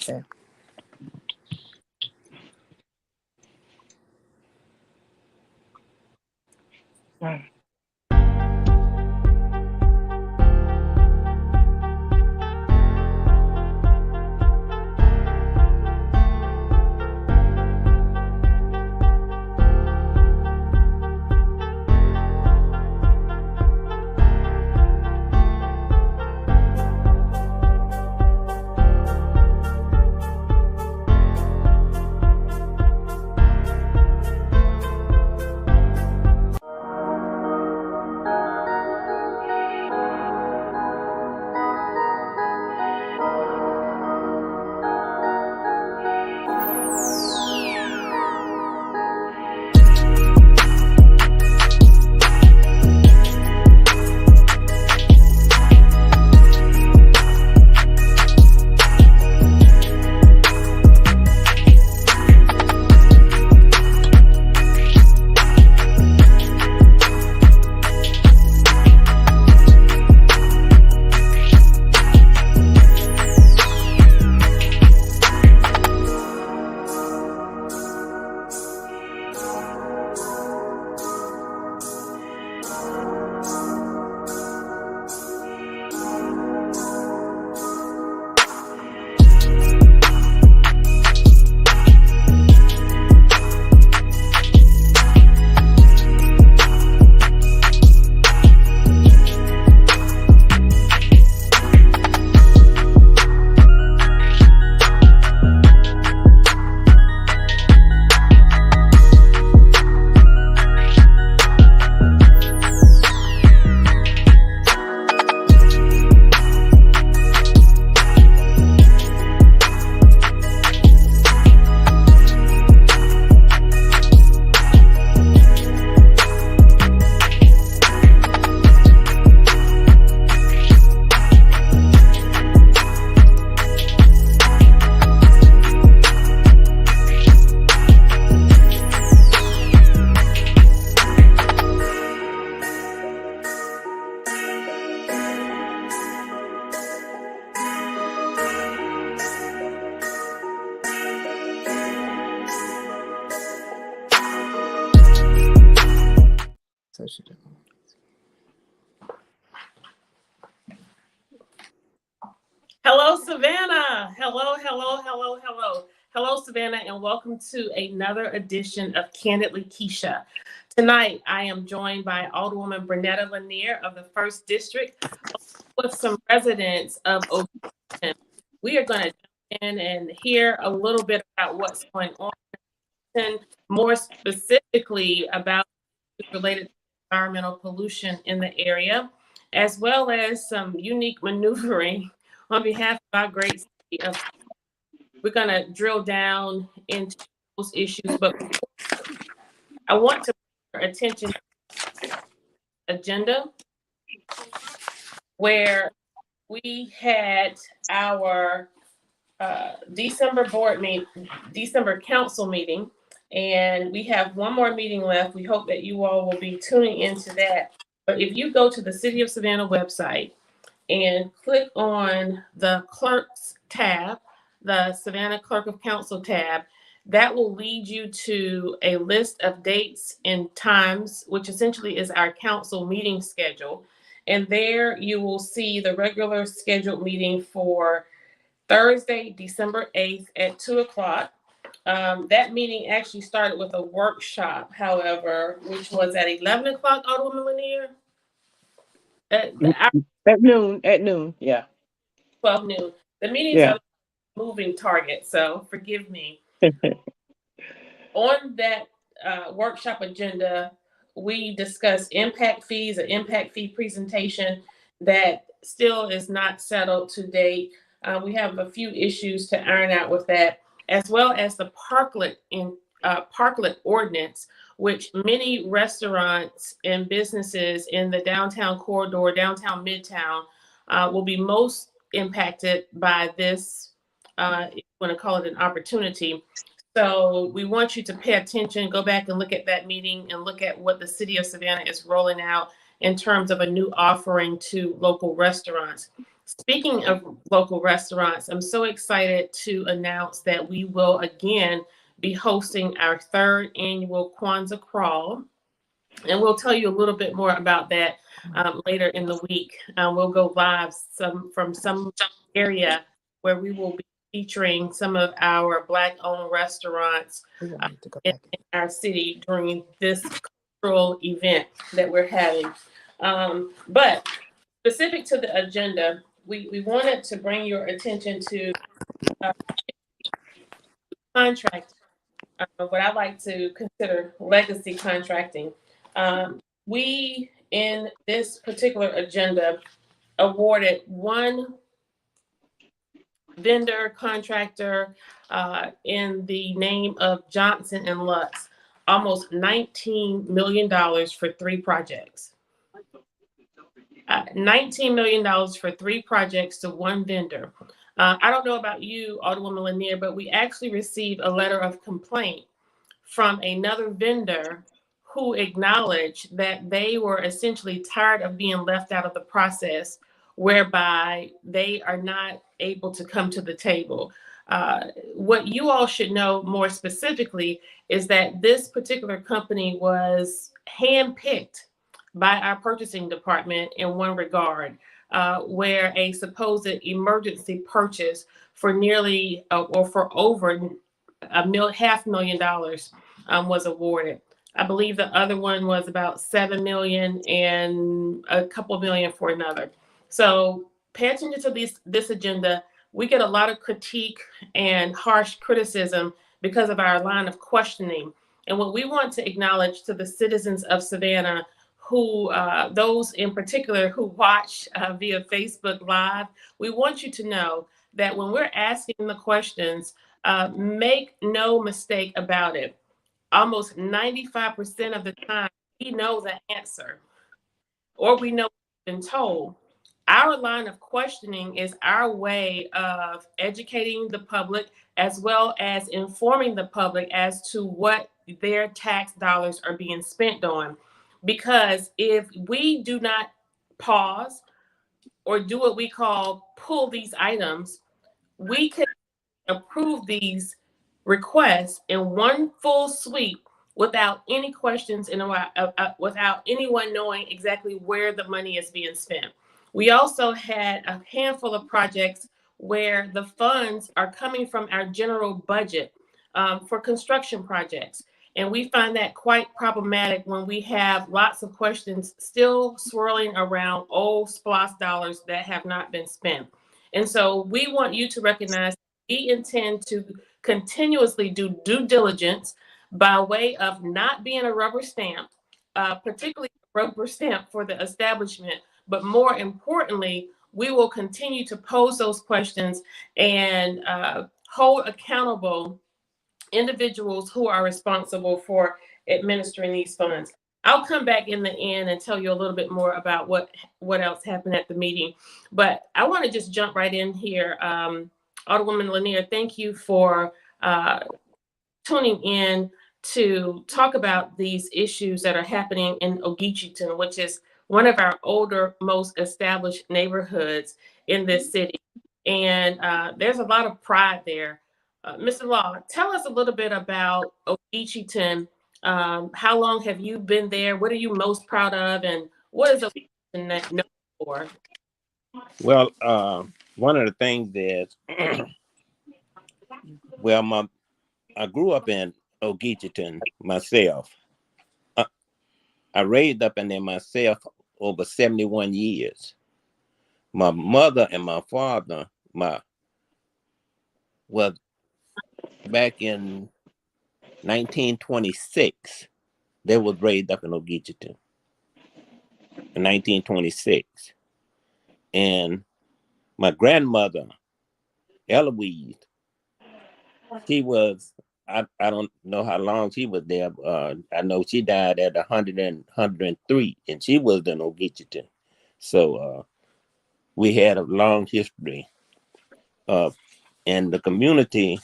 Okay. So she did. Hello, Savannah. Hello, hello, hello, hello. Hello, Savannah, and welcome to another edition of Candily Kesha. Tonight, I am joined by Alderwoman Bernetta Lanier of the 1st District with some residents of Ogeecheeton. We are going to jump in and hear a little bit about what's going on, and more specifically about related to environmental pollution in the area, as well as some unique maneuvering on behalf of our great city of. We're going to drill down into those issues, but I want to bring your attention to the agenda where we had our December December council meeting, and we have one more meeting left. We hope that you all will be tuning into that. But if you go to the City of Savannah website and click on the clerks tab, the Savannah Clerk of Council tab, that will lead you to a list of dates and times, which essentially is our council meeting schedule. And there you will see the regular scheduled meeting for Thursday, December 8th at 2 o'clock. That meeting actually started with a workshop, however, which was at 11 o'clock, Alderwoman Lanier? At noon, yeah. 12 noon. The meetings are moving target, so forgive me. On that workshop agenda, we discussed impact fees, an impact fee presentation that still is not settled to date. We have a few issues to iron out with that, as well as the parklet ordinance, which many restaurants and businesses in the downtown corridor, downtown Midtown, will be most impacted by this, if you want to call it an opportunity. So we want you to pay attention, go back and look at that meeting and look at what the City of Savannah is rolling out in terms of a new offering to local restaurants. Speaking of local restaurants, I'm so excited to announce that we will again be hosting our third annual Kwanzaa Crawl. And we'll tell you a little bit more about that later in the week. We'll go live from some area where we will be featuring some of our Black-owned restaurants in our city during this cultural event that we're having. But specific to the agenda, we wanted to bring your attention to contract, what I like to consider legacy contracting. We, in this particular agenda, awarded one vendor contractor in the name of Johnson and Lutz almost $19 million for three projects. $19 million for three projects to one vendor. I don't know about you, Alderwoman Lanier, but we actually received a letter of complaint from another vendor who acknowledged that they were essentially tired of being left out of the process, whereby they are not able to come to the table. What you all should know more specifically is that this particular company was handpicked by our purchasing department in one regard, where a supposed emergency purchase for nearly or for over $500,000 was awarded. I believe the other one was about 7 million and a couple million for another. So pay attention to this agenda. We get a lot of critique and harsh criticism because of our line of questioning. And what we want to acknowledge to the citizens of Savannah, who those in particular who watch via Facebook Live, we want you to know that when we're asking the questions, make no mistake about it. Almost 95% of the time, we know the answer, or we know what we've been told. Our line of questioning is our way of educating the public as well as informing the public as to what their tax dollars are being spent on. Because if we do not pause or do what we call pull these items, we can approve these requests in one full sweep without any questions and without anyone knowing exactly where the money is being spent. We also had a handful of projects where the funds are coming from our general budget for construction projects. And we find that quite problematic when we have lots of questions still swirling around old SPLOST dollars that have not been spent. And so we want you to recognize we intend to continuously do due diligence by way of not being a rubber stamp, particularly a rubber stamp for the establishment, but more importantly, we will continue to pose those questions and hold accountable individuals who are responsible for administering these funds. I'll come back in the end and tell you a little bit more about what else happened at the meeting. But I want to just jump right in here. Alderwoman Lanier, thank you for tuning in to talk about these issues that are happening in Ogeecheeton, which is one of our older, most established neighborhoods in this city. And there's a lot of pride there. Mr. Law, tell us a little bit about Ogeecheeton. How long have you been there? What are you most proud of? And what is Ogeecheeton known for? Well, one of the things is, well, I grew up in Ogeecheeton myself. I raised up in there myself over 71 years. My mother and my father, was back in 1926. They was raised up in Ogeecheeton in 1926. And my grandmother, Eloise, she was, I don't know how long she was there. I know she died at 103, and she was in Ogeecheeton. So we had a long history. And the community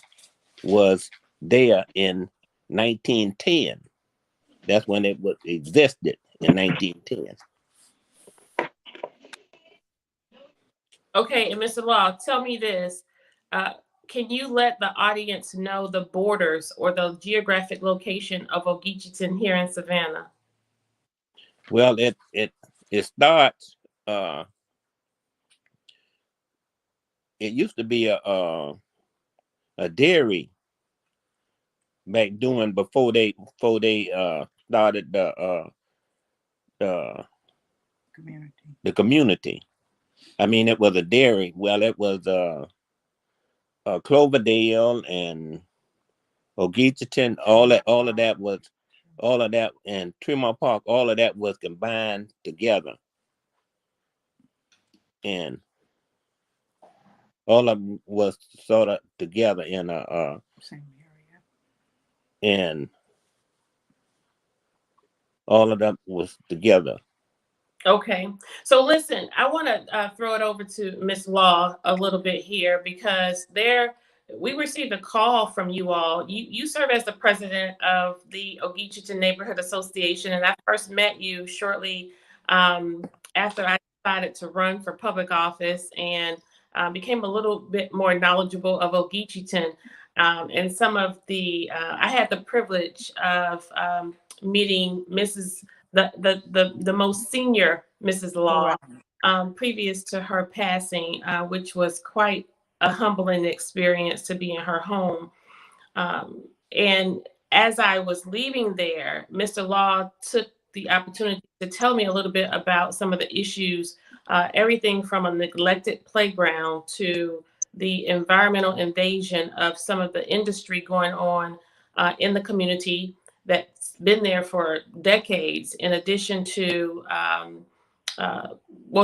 was there in 1910. That's when it existed, in 1910. Okay, and Mr. Law, tell me this. Uh, can you let the audience know the borders or the geographic location of Ogeecheeton here in Savannah? Well, it starts. It used to be a dairy back doing before they started the the community. I mean, it was a dairy. Well, it was Cloverdale and Ogeecheeton. All of that, and Tremont Park. All of that was combined together, and all of them was sort of together in a Same area. and all of them was together. Okay, so listen, I want to throw it over to Miss Law a little bit here because we received a call from you all. You serve as the president of the Ogeecheeton Neighborhood Association, and I first met you shortly after I decided to run for public office and became a little bit more knowledgeable of Ogeecheeton and some of the. I had the privilege of meeting the most senior Mrs. Law previous to her passing, which was quite a humbling experience to be in her home. And as I was leaving there, Mr. Law took the opportunity to tell me a little bit about some of the issues, everything from a neglected playground to the environmental invasion of some of the industry going on in the community that's been there for decades, in addition to uh,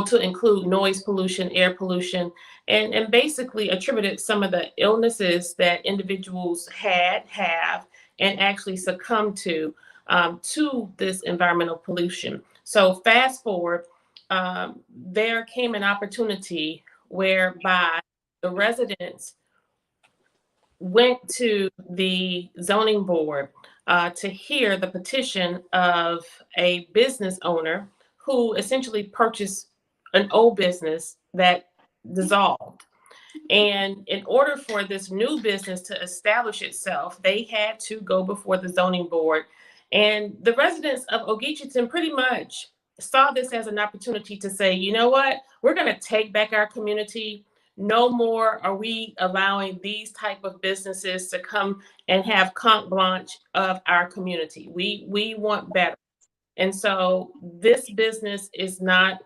to include noise pollution, air pollution, and basically attributed some of the illnesses that individuals have, and actually succumbed to this environmental pollution. So fast forward, there came an opportunity whereby the residents went to the zoning board to hear the petition of a business owner who essentially purchased an old business that dissolved. And in order for this new business to establish itself, they had to go before the zoning board. And the residents of Ogeecheeton pretty much saw this as an opportunity to say, you know what, we're going to take back our community. No more are we allowing these type of businesses to come and have carte blanche of our community. We want better. And so this business is not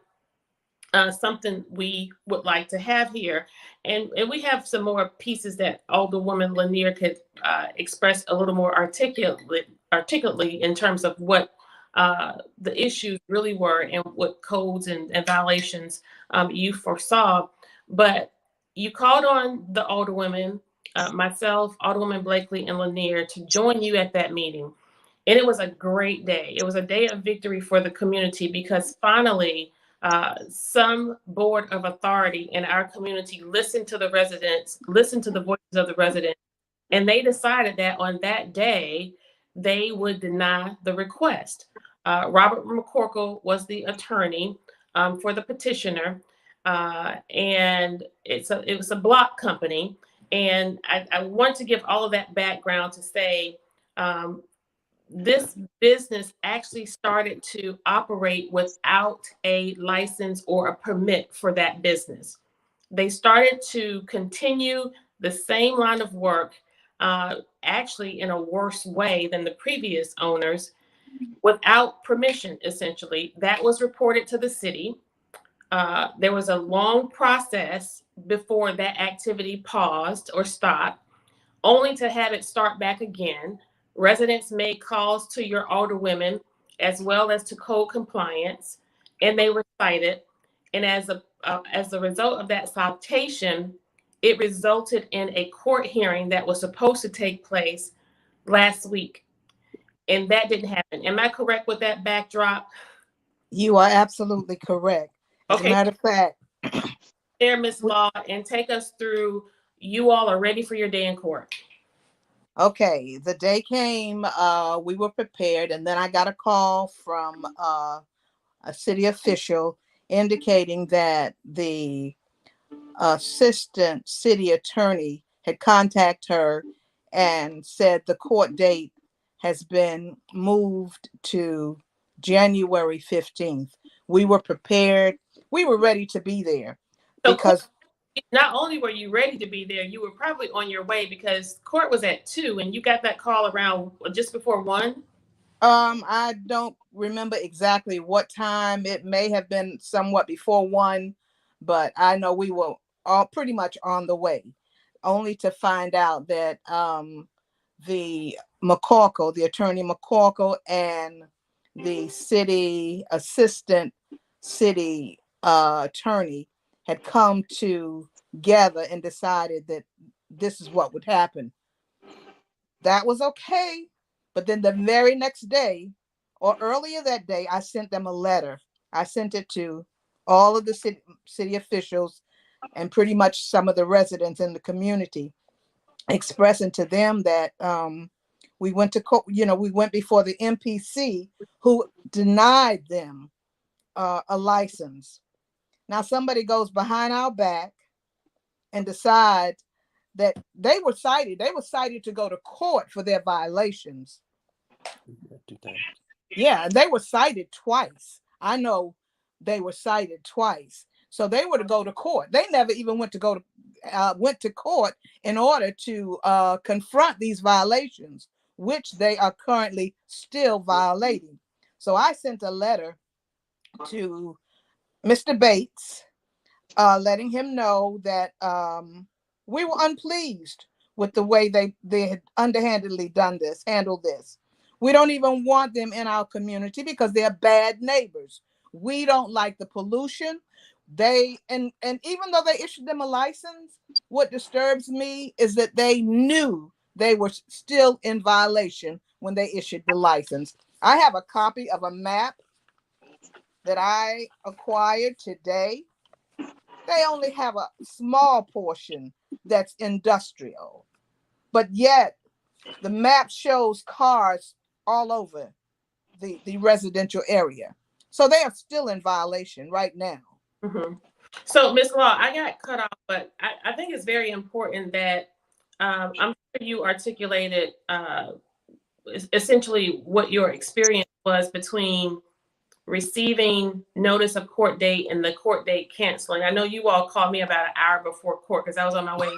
something we would like to have here. And we have some more pieces that Alderwoman Lanier could express a little more articulately in terms of what the issues really were and what codes and violations you foresaw. But you called on the Alderwomen, myself, Alderwoman Blakely, and Lanier to join you at that meeting. And it was a great day. It was a day of victory for the community because finally, some board of authority in our community listened to the residents, listened to the voices of the residents, and they decided that on that day, they would deny the request. Robert McCorkle was the attorney for the petitioner, and it was a block company. And I want to give all of that background to say this business actually started to operate without a license or a permit for that business. They started to continue the same line of work, actually in a worse way than the previous owners, without permission, essentially. That was reported to the city. There was a long process before that activity paused or stopped, only to have it start back again. Residents made calls to your alderwomen as well as to code compliance, and they were cited. And as a result of that citation, it resulted in a court hearing that was supposed to take place last week, and that didn't happen. Am I correct with that backdrop? You are absolutely correct. As a matter of fact, there, Ms. Law, and take us through. You all are ready for your day in court. Okay, the day came, we were prepared, and then I got a call from a city official indicating that the assistant city attorney had contacted her and said the court date has been moved to January 15th. We were prepared. We were ready to be there So because not only were you ready to be there, you were probably on your way because court was at 2 and you got that call around just before 1. I don't remember exactly what time. It may have been somewhat before 1, but I know we were all pretty much on the way, only to find out that the McCorkle, the attorney McCorkle, and the city assistant city attorney had come together and decided that this is what would happen. That was okay. But then the very next day, or earlier that day, I sent them a letter. I sent it to all of the city officials and pretty much some of the residents in the community, expressing to them that we went to court, we went before the MPC, who denied them a license. Now somebody goes behind our back and decides that they were cited to go to court for their violations. Yeah, they were cited twice. I know they were cited twice. So they were to go to court. They never even went to court in order to confront these violations, which they are currently still violating. So I sent a letter to Mr. Bates, letting him know that we were unpleased with the way they had underhandedly handled this. We don't even want them in our community because they're bad neighbors. We don't like the pollution. And even though they issued them a license, what disturbs me is that they knew they were still in violation when they issued the license. I have a copy of a map that I acquired today. They only have a small portion that's industrial, but yet the map shows cars all over the residential area. So they are still in violation right now. Mm-hmm. So, Ms. Law, I got cut off, but I think it's very important that I'm sure you articulated essentially what your experience was between receiving notice of court date and the court date canceling. I know you all called me about an hour before court because I was on my way.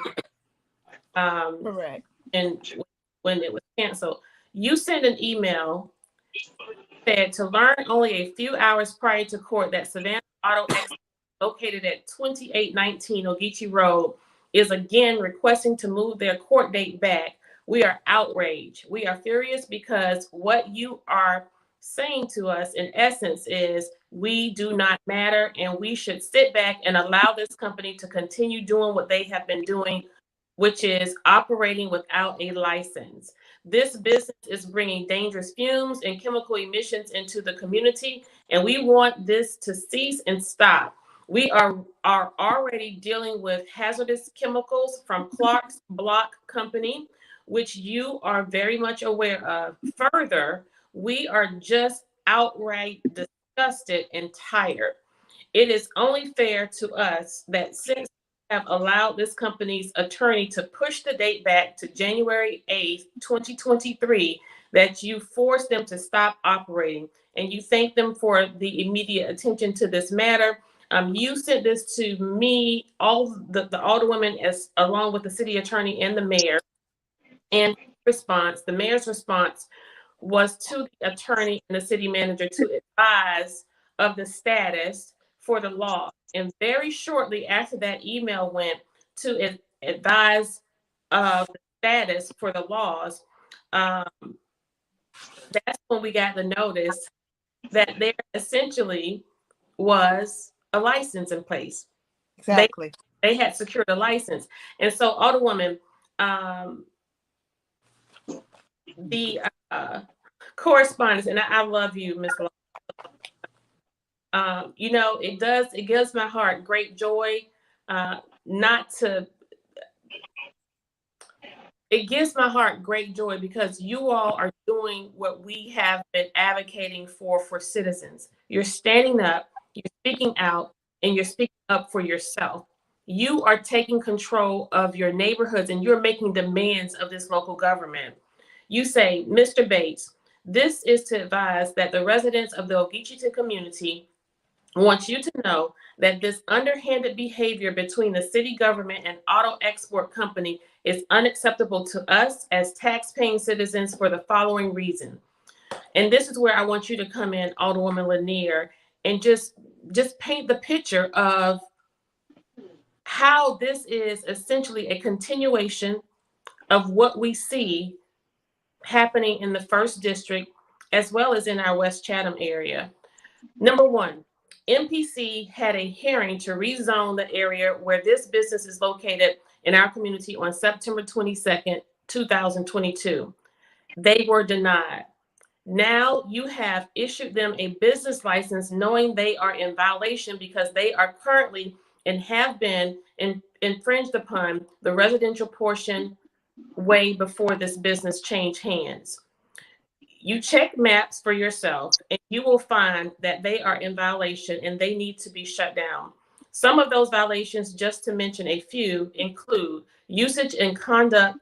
Correct. And when it was canceled, you sent an email said to learn only a few hours prior to court that Savannah Auto X, located at 2819 Ogeechee Road, is again requesting to move their court date back. We are outraged. We are furious because what you are saying to us in essence is we do not matter and we should sit back and allow this company to continue doing what they have been doing, which is operating without a license. This business is bringing dangerous fumes and chemical emissions into the community, and we want this to cease and stop. We are already dealing with hazardous chemicals from Clark's Block Company, which you are very much aware of. Further, we are just outright disgusted and tired. It is only fair to us that since we have allowed this company's attorney to push the date back to January 8th, 2023, that you force them to stop operating. And you thank them for the immediate attention to this matter. You sent this to me, all the alderwomen, as along with the city attorney and the mayor. And the mayor's response was to the attorney and the city manager to advise of the status for the law. And very shortly after that email went to advise of the status for the laws, that's when we got the notice that there essentially was a license in place. Exactly. They had secured a license. And so, Alderwoman, the correspondence, and I love you, Ms. Law. It gives my heart great joy, it gives my heart great joy because you all are doing what we have been advocating for citizens. You're standing up, you're speaking out, and you're speaking up for yourself. You are taking control of your neighborhoods and you're making demands of this local government. You say, Mr. Bates, this is to advise that the residents of the Ogeecheeton community want you to know that this underhanded behavior between the city government and auto export company is unacceptable to us as tax-paying citizens for the following reason. And this is where I want you to come in, Alderwoman Lanier, and just paint the picture of how this is essentially a continuation of what we see happening in the first district as well as in our West Chatham area. Number one, MPC had a hearing to rezone the area where this business is located in our community on September 22nd, 2022. They were denied. Now you have issued them a business license knowing they are in violation because they are currently and have been infringed upon the residential portion way before this business changed hands. You check maps for yourself and you will find that they are in violation and they need to be shut down. Some of those violations, just to mention a few, include usage and conduct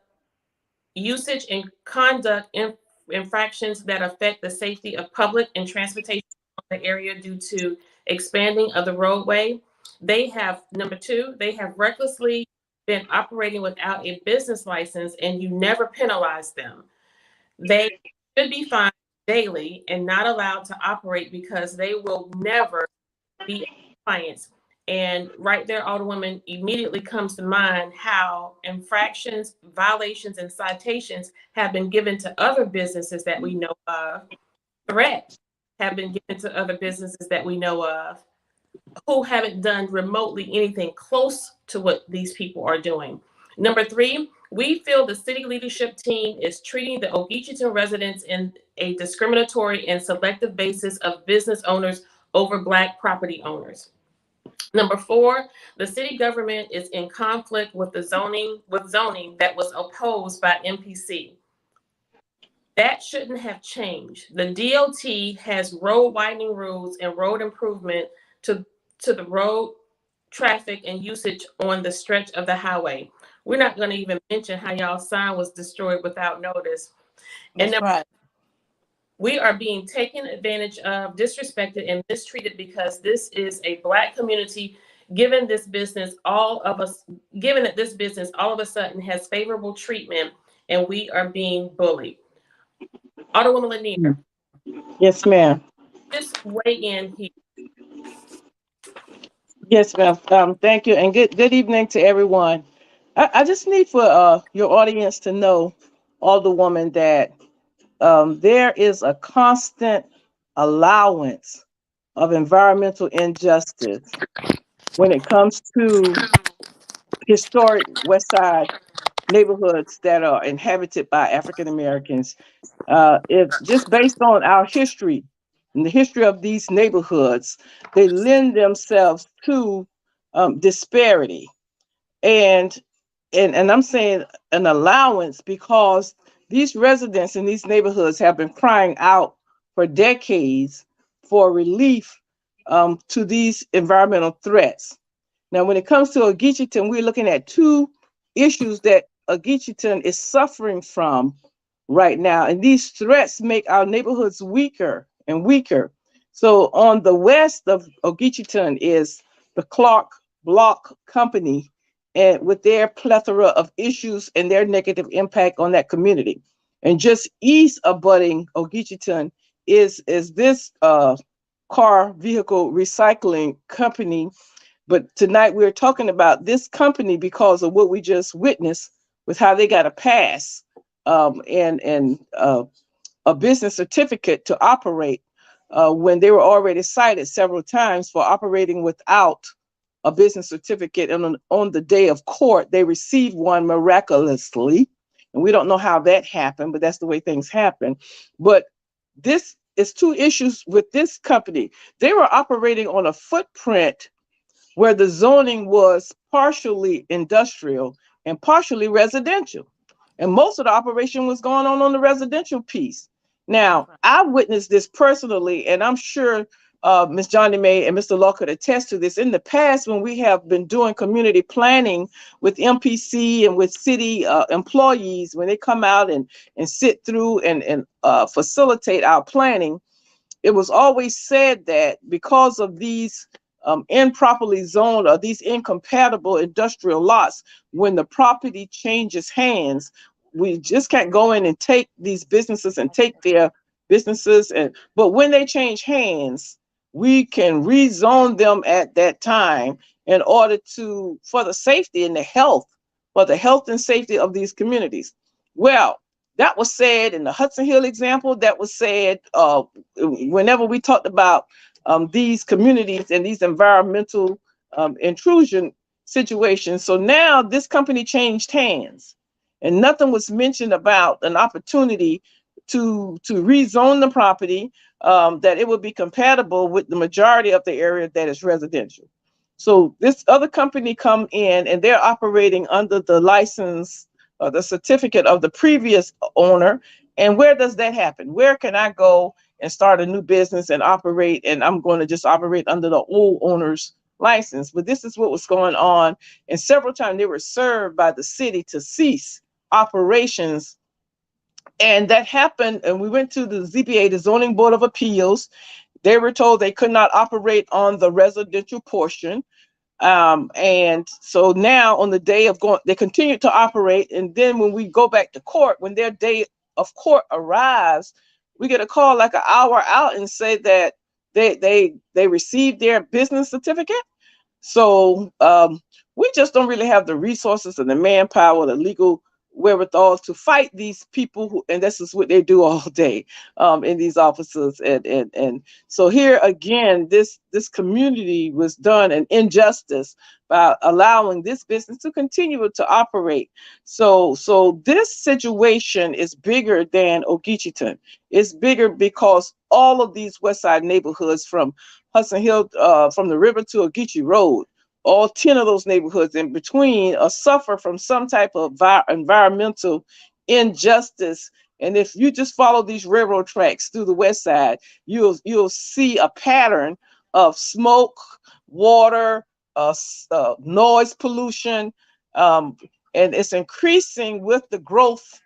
infractions that affect the safety of public and transportation in the area due to expanding of the roadway. They have, number two, they have recklessly been operating without a business license and you never penalize them. They should be fined daily and not allowed to operate because they will never be clients. And right there, Alderwoman, immediately comes to mind how infractions, violations, and citations have been given to other businesses that we know of. Threats have been given to other businesses that we know of who haven't done remotely anything close to what these people are doing. Number three, we feel the city leadership team is treating the Ogeecheeton residents in a discriminatory and selective basis of business owners over Black property owners. Number four, the city government is in conflict with the zoning that was opposed by MPC. That shouldn't have changed. The DOT has road widening rules and road improvement to the road traffic and usage on the stretch of the highway. We're not going to even mention how y'all sign was destroyed without notice. That's And right. we are being taken advantage of, disrespected, and mistreated because this is a Black community. Given that this business all of a sudden has favorable treatment, and we are being bullied. Alderwoman Lanier. Yes, ma'am. Just weigh in here. Yes, ma'am. Thank you, and good evening to everyone. I just need for your audience to know, Alderwoman, that there is a constant allowance of environmental injustice when it comes to historic West Side neighborhoods that are inhabited by African Americans. It just based on our history and the history of these neighborhoods, they lend themselves to disparity. And I'm saying an allowance because these residents in these neighborhoods have been crying out for decades for relief to these environmental threats. Now, when it comes to Ogeecheeton, we're looking at two issues that Ogeecheeton is suffering from right now, and these threats make our neighborhoods weaker and weaker. So, on the west of Ogeecheeton is the Clark Block Company, and with their plethora of issues and their negative impact on that community. And just east of abutting Ogeecheeton is this car vehicle recycling company. But tonight we're talking about this company because of what we just witnessed with how they got a pass and a business certificate to operate when they were already cited several times for operating without a business certificate. And on the day of court, they received one miraculously. And we don't know how that happened, but that's the way things happen. But this is two issues with this company. They were operating on a footprint where the zoning was partially industrial and partially residential. And most of the operation was going on the residential piece. Now, I witnessed this personally, and I'm sure Ms. Johnny May and Mr. Law could attest to this. In the past, when we have been doing community planning with MPC and with city employees, when they come out and sit through and facilitate our planning, it was always said that because of these improperly zoned or these incompatible industrial lots, when the property changes hands, we just can't go in and take these businesses and take their businesses. But when they change hands, we can rezone them at that time in order to, for the safety and the health, for the health and safety of these communities. Well, that was said in the Hudson Hill example. That was said whenever we talked about these communities and these environmental intrusion situations. So now this company changed hands, and nothing was mentioned about an opportunity to rezone the property, that it would be compatible with the majority of the area that is residential. So this other company come in and they're operating under the license or the certificate of the previous owner. And where does that happen? Where can I go and start a new business and operate? And I'm going to just operate under the old owner's license. But this is what was going on. And several times they were served by the city to cease operations. And that happened. And we went to the ZBA, the Zoning Board of Appeals. They were told they could not operate on the residential portion. And so now on the day of going, they continue to operate. And then when we go back to court, when their day of court arrives, we get a call like an hour out and say that they received their business certificate. So we just don't really have the resources and the manpower, the legal wherewithal to fight these people who, and this is what they do all day in these offices. And so here again, this community was done an injustice by allowing this business to continue to operate. So this situation is bigger than Ogeecheeton. It's bigger because all of these West Side neighborhoods from Hudson Hill, from the river to Ogeechee Road, all 10 of those neighborhoods in between suffer from some type of environmental injustice. And if you just follow these railroad tracks through the West Side, you'll see a pattern of smoke, water, noise pollution, and it's increasing with the growth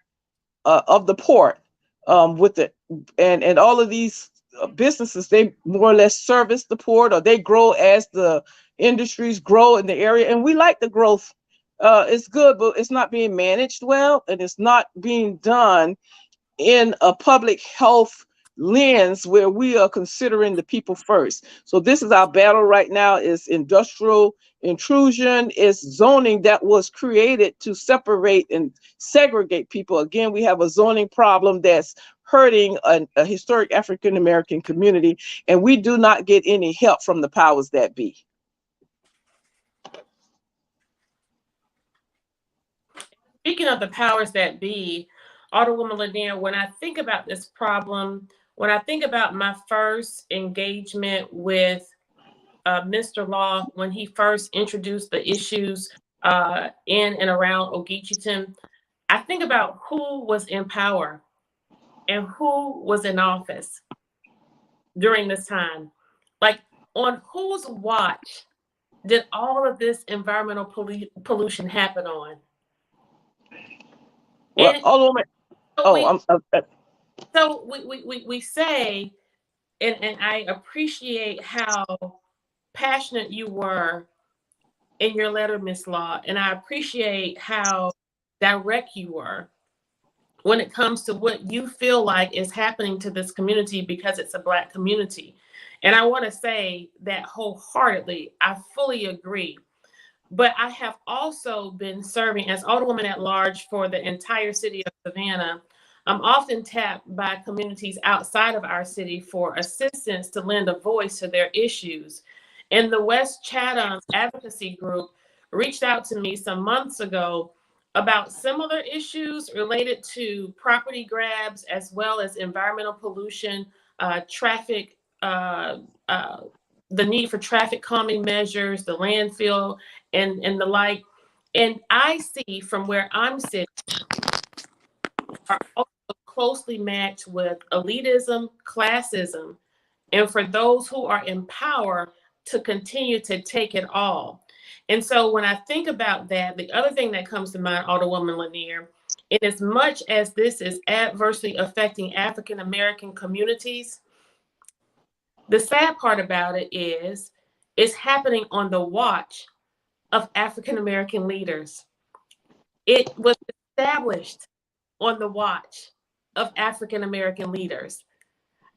of the port, with it, and all of these businesses, they more or less service the port, or they grow as the industries grow in the area. And we like the growth. It's good, but it's not being managed well, and it's not being done in a public health lens where we are considering the people first. So this is our battle right now, is industrial intrusion, is zoning that was created to separate and segregate people. Again, we have a zoning problem that's hurting a historic African American community, and we do not get any help from the powers that be. Speaking of the powers that be, Alderwoman Lanier, when I think about this problem, when I think about my first engagement with Mr. Law, when he first introduced the issues in and around Ogeecheeton, I think about who was in power and who was in office during this time. Like, on whose watch did all of this environmental pollution happen on? Well, So we say, and I appreciate how passionate you were in your letter, Miss Law, and I appreciate how direct you were when it comes to what you feel like is happening to this community, because it's a Black community. And I want to say that wholeheartedly, I fully agree. But I have also been serving as Alderwoman at Large for the entire city of Savannah. I'm often tapped by communities outside of our city for assistance to lend a voice to their issues. And the West Chatham Advocacy Group reached out to me some months ago about similar issues related to property grabs, as well as environmental pollution, traffic, the need for traffic calming measures, the landfill, and the like. And I see from where I'm sitting are also closely matched with elitism, classism, and for those who are in power to continue to take it all. And so when I think about that, the other thing that comes to mind, Alderwoman Lanier, in as much as this is adversely affecting African American communities, the sad part about it is it's happening on the watch of African American leaders. It was established on the watch of African American leaders.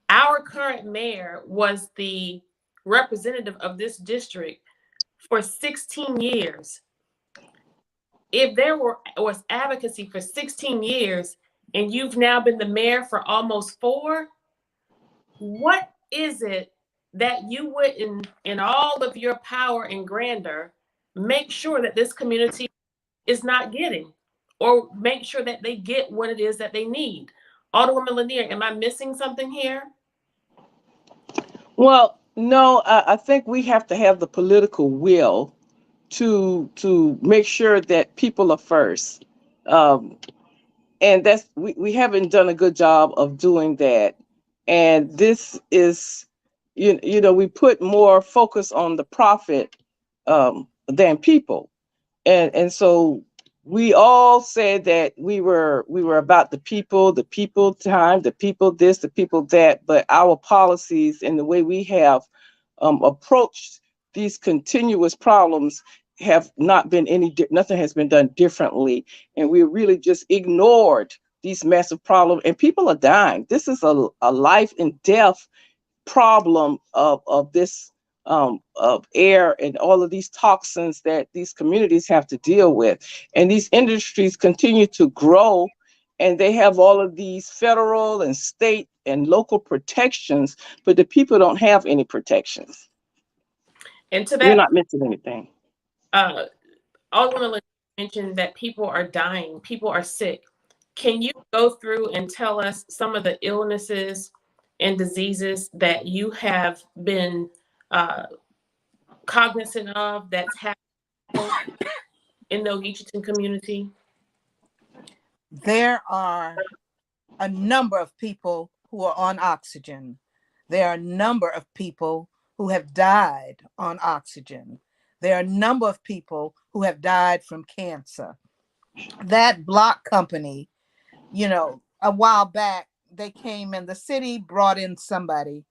Our current mayor was the representative of this district for 16 years. If there was advocacy for 16 years and you've now been the mayor for almost 4, what is it that you would, in all of your power and grandeur, make sure that this community is not getting, or make sure that they get what it is that they need? Alderwoman Lanier, am I missing something here? Well, no, I think we have to have the political will to make sure that people are first. Um, and we haven't done a good job of doing that. And this is, we put more focus on the profit than people. And so we all said that we were about the people time, the people this, the people that, but our policies and the way we have approached these continuous problems have not been nothing has been done differently, and we really just ignored these massive problems, and people are dying. This is a life and death problem of this of air and all of these toxins that these communities have to deal with. And these industries continue to grow, and they have all of these federal and state and local protections, but the people don't have any protections. And to We're that, not missing anything. Alderwoman mentioned that people are dying, people are sick. Can you go through and tell us some of the illnesses and diseases that you have been cognizant of that's happening in the Ogeecheeton community? There are a number of people who are on oxygen. There are a number of people who have died on oxygen. There are a number of people who have died from cancer. That block company, a while back, they came in the city, brought in somebody,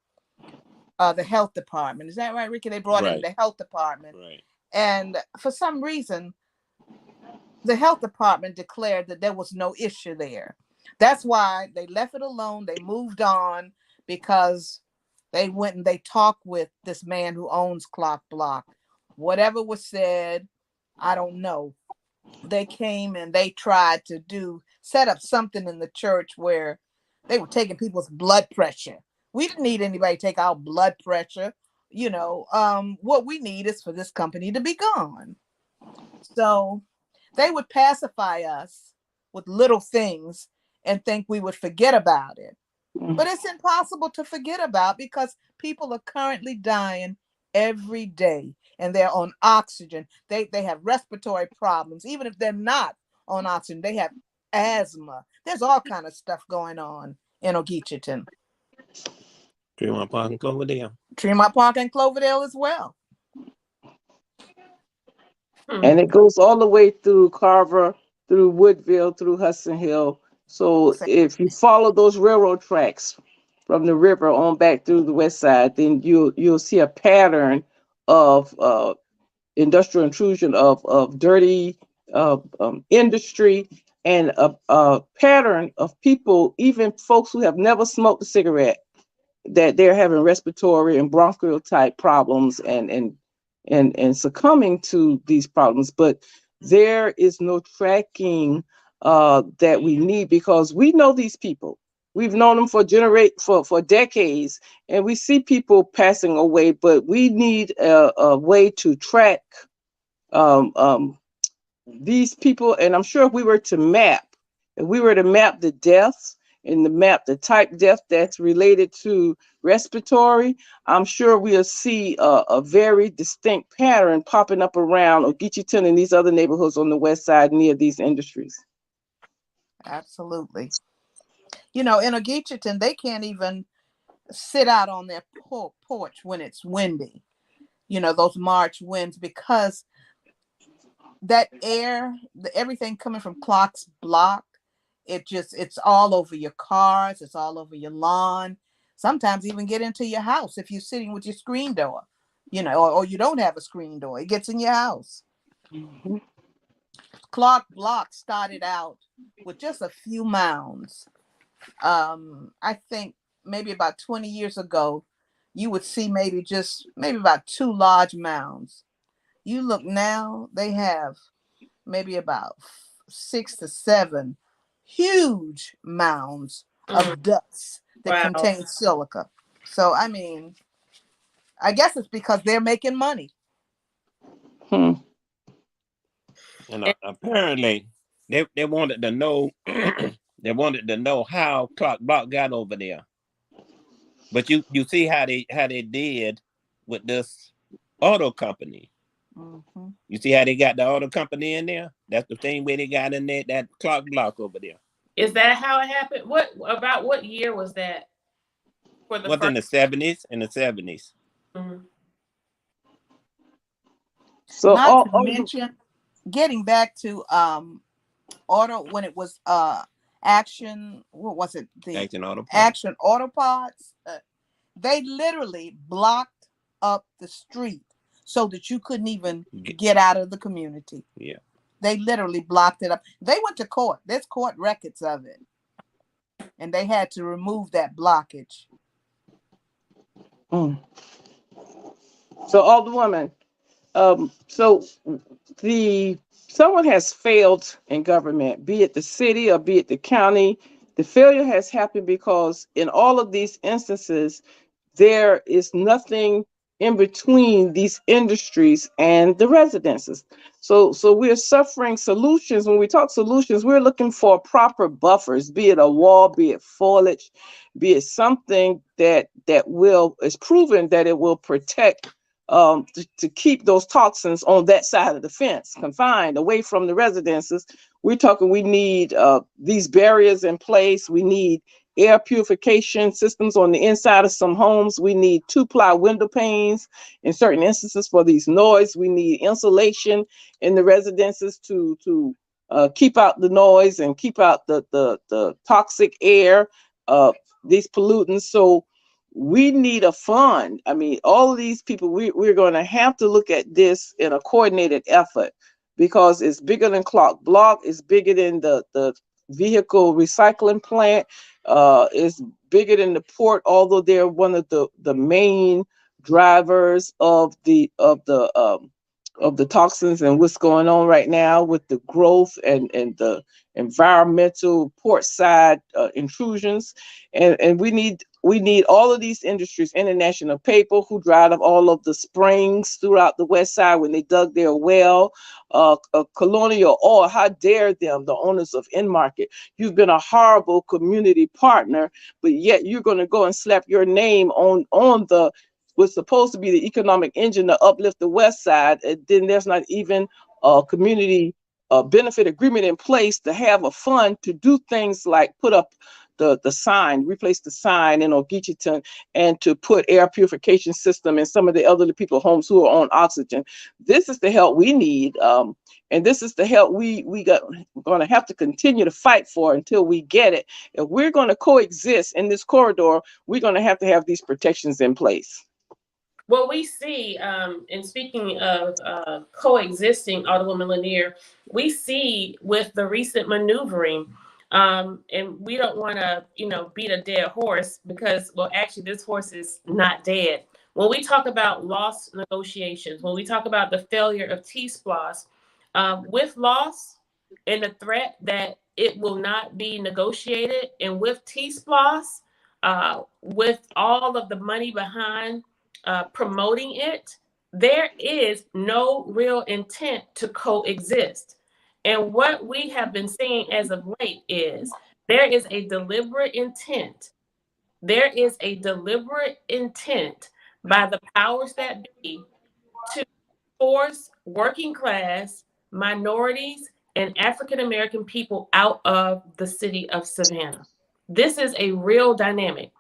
the health department. Is that right, Ricky? They brought in the health department. Right. And for some reason, the health department declared that there was no issue there. That's why they left it alone. They moved on because they went and they talked with this man who owns Clock Block. Whatever was said, I don't know. They came and they tried to set up something in the church where they were taking people's blood pressure. We didn't need anybody to take our blood pressure. What we need is for this company to be gone. So they would pacify us with little things and think we would forget about it. But it's impossible to forget about, because people are currently dying every day, and they're on oxygen. They have respiratory problems. Even if they're not on oxygen, they have asthma. There's all kind of stuff going on in Ogeecheeton. Tremont Park and Cloverdale. Tremont Park and Cloverdale as well. And it goes all the way through Carver, through Woodville, through Hudson Hill. So if you follow those railroad tracks from the river on back through the west side, then you'll see a pattern of industrial intrusion, of dirty industry, and a pattern of people, even folks who have never smoked a cigarette, that they're having respiratory and bronchial type problems and succumbing to these problems. But there is no tracking that we need, because we know these people. We've known them for decades, and we see people passing away, but we need a way to track these people. And I'm sure if we were to map the deaths and the map the type death that's related to respiratory, I'm sure we'll see a very distinct pattern popping up around Ogeecheeton and these other neighborhoods on the west side near these industries. Absolutely. In Ogeecheeton, they can't even sit out on their porch when it's windy, those March winds, because that air, everything coming from Clock's Block, it's all over your cars, it's all over your lawn, sometimes even get into your house if you're sitting with your screen door, or you don't have a screen door, it gets in your house. Mhm. Clock Block started out with just a few mounds. I think maybe about 20 years ago, you would see maybe about 2 large mounds. You look now, they have maybe about 6 to 7 huge mounds Mm, of dust that wow. contain silica. So, I mean, I guess it's because they're making money. Hmm. And apparently, they wanted to know they wanted to know how Clock Block got over there. But you see how they did with this auto company. Mm-hmm. You see how they got the auto company in there? That's the same way they got in there, that Clock Block over there. Is that how it happened? What year was that for the Was first? in the 70s? In the 70s. Mhm. So Not to all the, mention, getting back to auto, when it was action, what was it, the Action Auto Parts. action auto parts, they literally blocked up the street so that you couldn't even get out of the community. Yeah. They literally blocked it up. They went to court, there's court records of it, and they had to remove that blockage. mm. So all the women. So the someone has failed in government, be it the city or be it the county. The failure has happened because in all of these instances, there is nothing in between these industries and the residences. So we're suffering solutions. When we talk solutions, we're looking for proper buffers, be it a wall, be it foliage, be it something that will is proven that it will protect to keep those toxins on that side of the fence confined away from the residences. We're talking we need these barriers in place. We need air purification systems on the inside of some homes. We need 2-ply window panes in certain instances for these noise. We need insulation in the residences to keep out the noise and keep out the toxic air, these pollutants. So we need a fund. I mean, all of these people, we're going to have to look at this in a coordinated effort because it's bigger than Clock Block, it's bigger than the vehicle recycling plant, it's bigger than the port, although they're one of the main drivers of the toxins and what's going on right now with the growth and the environmental port side intrusions. And we need all of these industries, International Paper, who dried up all of the springs throughout the west side when they dug their well, Colonial Oil, how dare them, the owners of Inmarket. You've been a horrible community partner, but yet you're going to go and slap your name on the was supposed to be the economic engine to uplift the west side, and then there's not even a community benefit agreement in place to have a fund to do things like put up the sign, replace the sign in Ogeecheeton, and to put air purification system in some of the elderly people homes who are on oxygen. This is the help we need, and this is the help we're going to have to continue to fight for until we get it. If we're going to coexist in this corridor, we're going to have these protections in place. What we see, and speaking of coexisting, Alderwoman Lanier, we see with the recent maneuvering, and we don't want to, beat a dead horse because, well, actually, this horse is not dead. When we talk about loss negotiations, when we talk about the failure of T-SPLOS, with loss and the threat that it will not be negotiated, and with T-SPLOS, with all of the money behind promoting it, there is no real intent to coexist. And what we have been seeing as of late is there is a deliberate intent. There is a deliberate intent by the powers that be to force working class, minorities, and African American people out of the city of Savannah. This is a real dynamic.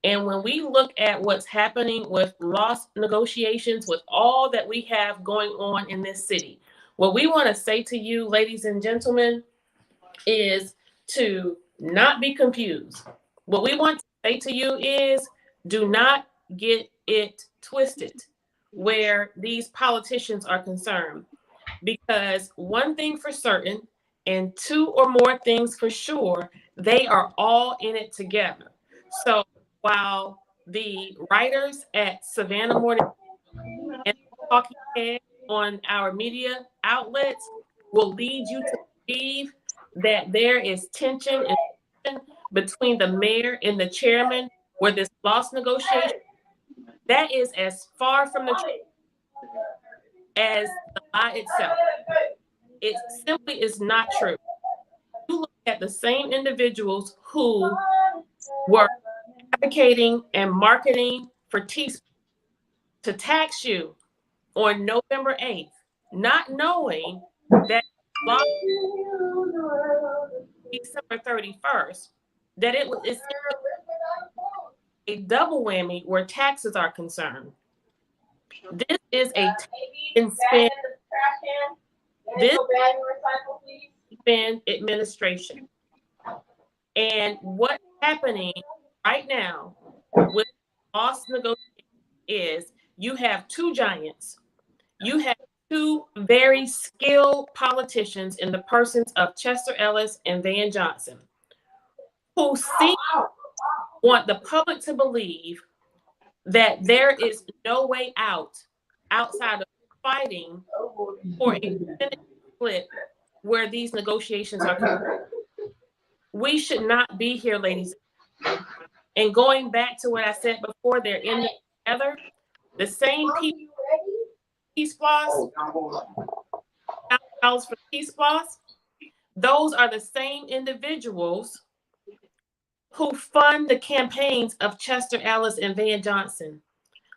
And when we look at what's happening with loss negotiations, with all that we have going on in this city, what we want to say to you, ladies and gentlemen, is to not be confused. What we want to say to you is do not get it twisted where these politicians are concerned. Because one thing for certain, and two or more things for sure, they are all in it together. So while the writers at Savannah Morning and talking heads on our media outlets will lead you to believe that there is tension and tension between the mayor and the chairman where this loss negotiation, that is as far from the truth as the lie itself. It simply is not true. You look at the same individuals who were advocating and marketing for teaspoons to tax you on November 8th, not knowing that law December 31st, that it was essentially a double whammy where taxes are concerned. This is a tax and spend. This spend administration. And what's happening right now with loss negotiation is you have two giants. You have two very skilled politicians in the persons of Chester Ellis and Van Johnson, who want the public to believe that there is no way out outside of fighting for a Senate split where these negotiations are concerned. We should not be here, ladies. And going back to what I said before, they're in this together. The same people, Peace Plus, $1,000 for Peace Plus, those are the same individuals who fund the campaigns of Chester Ellis and Van Johnson.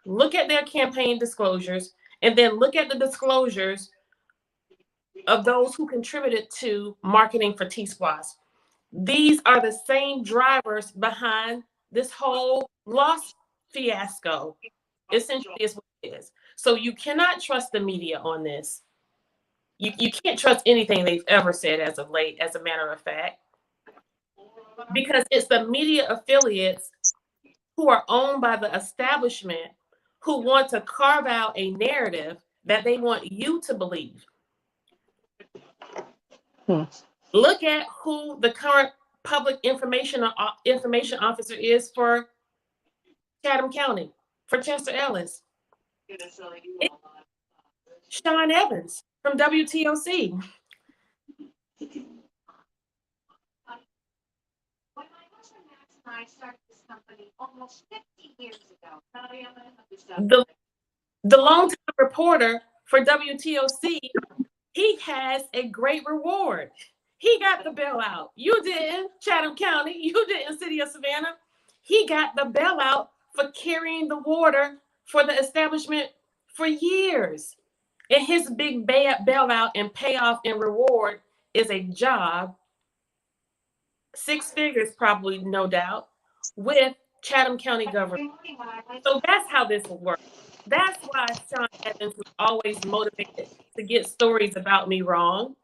Look at their campaign disclosures, and then look at the disclosures of those who contributed to marketing for T-Splosh. These are the same drivers behind this whole loss fiasco, essentially is what it is. So you cannot trust the media on this. You can't trust anything they've ever said as of late, as a matter of fact, because it's the media affiliates who are owned by the establishment who want to carve out a narrative that they want you to believe. Look at who the current public information officer is for Chatham County, for Chester Ellis. It's Sean Evans from WTOC. When my husband Max and I started this company almost 50 years ago, the longtime reporter for WTOC, he has a great reward. He got the bailout. You didn't, Chatham County. You didn't, City of Savannah. He got the bailout for carrying the water for the establishment for years. And his big bailout and payoff and reward is a job, 6 figures probably, no doubt, with Chatham County government. So that's how this will work. That's why Sean Evans was always motivated to get stories about me wrong,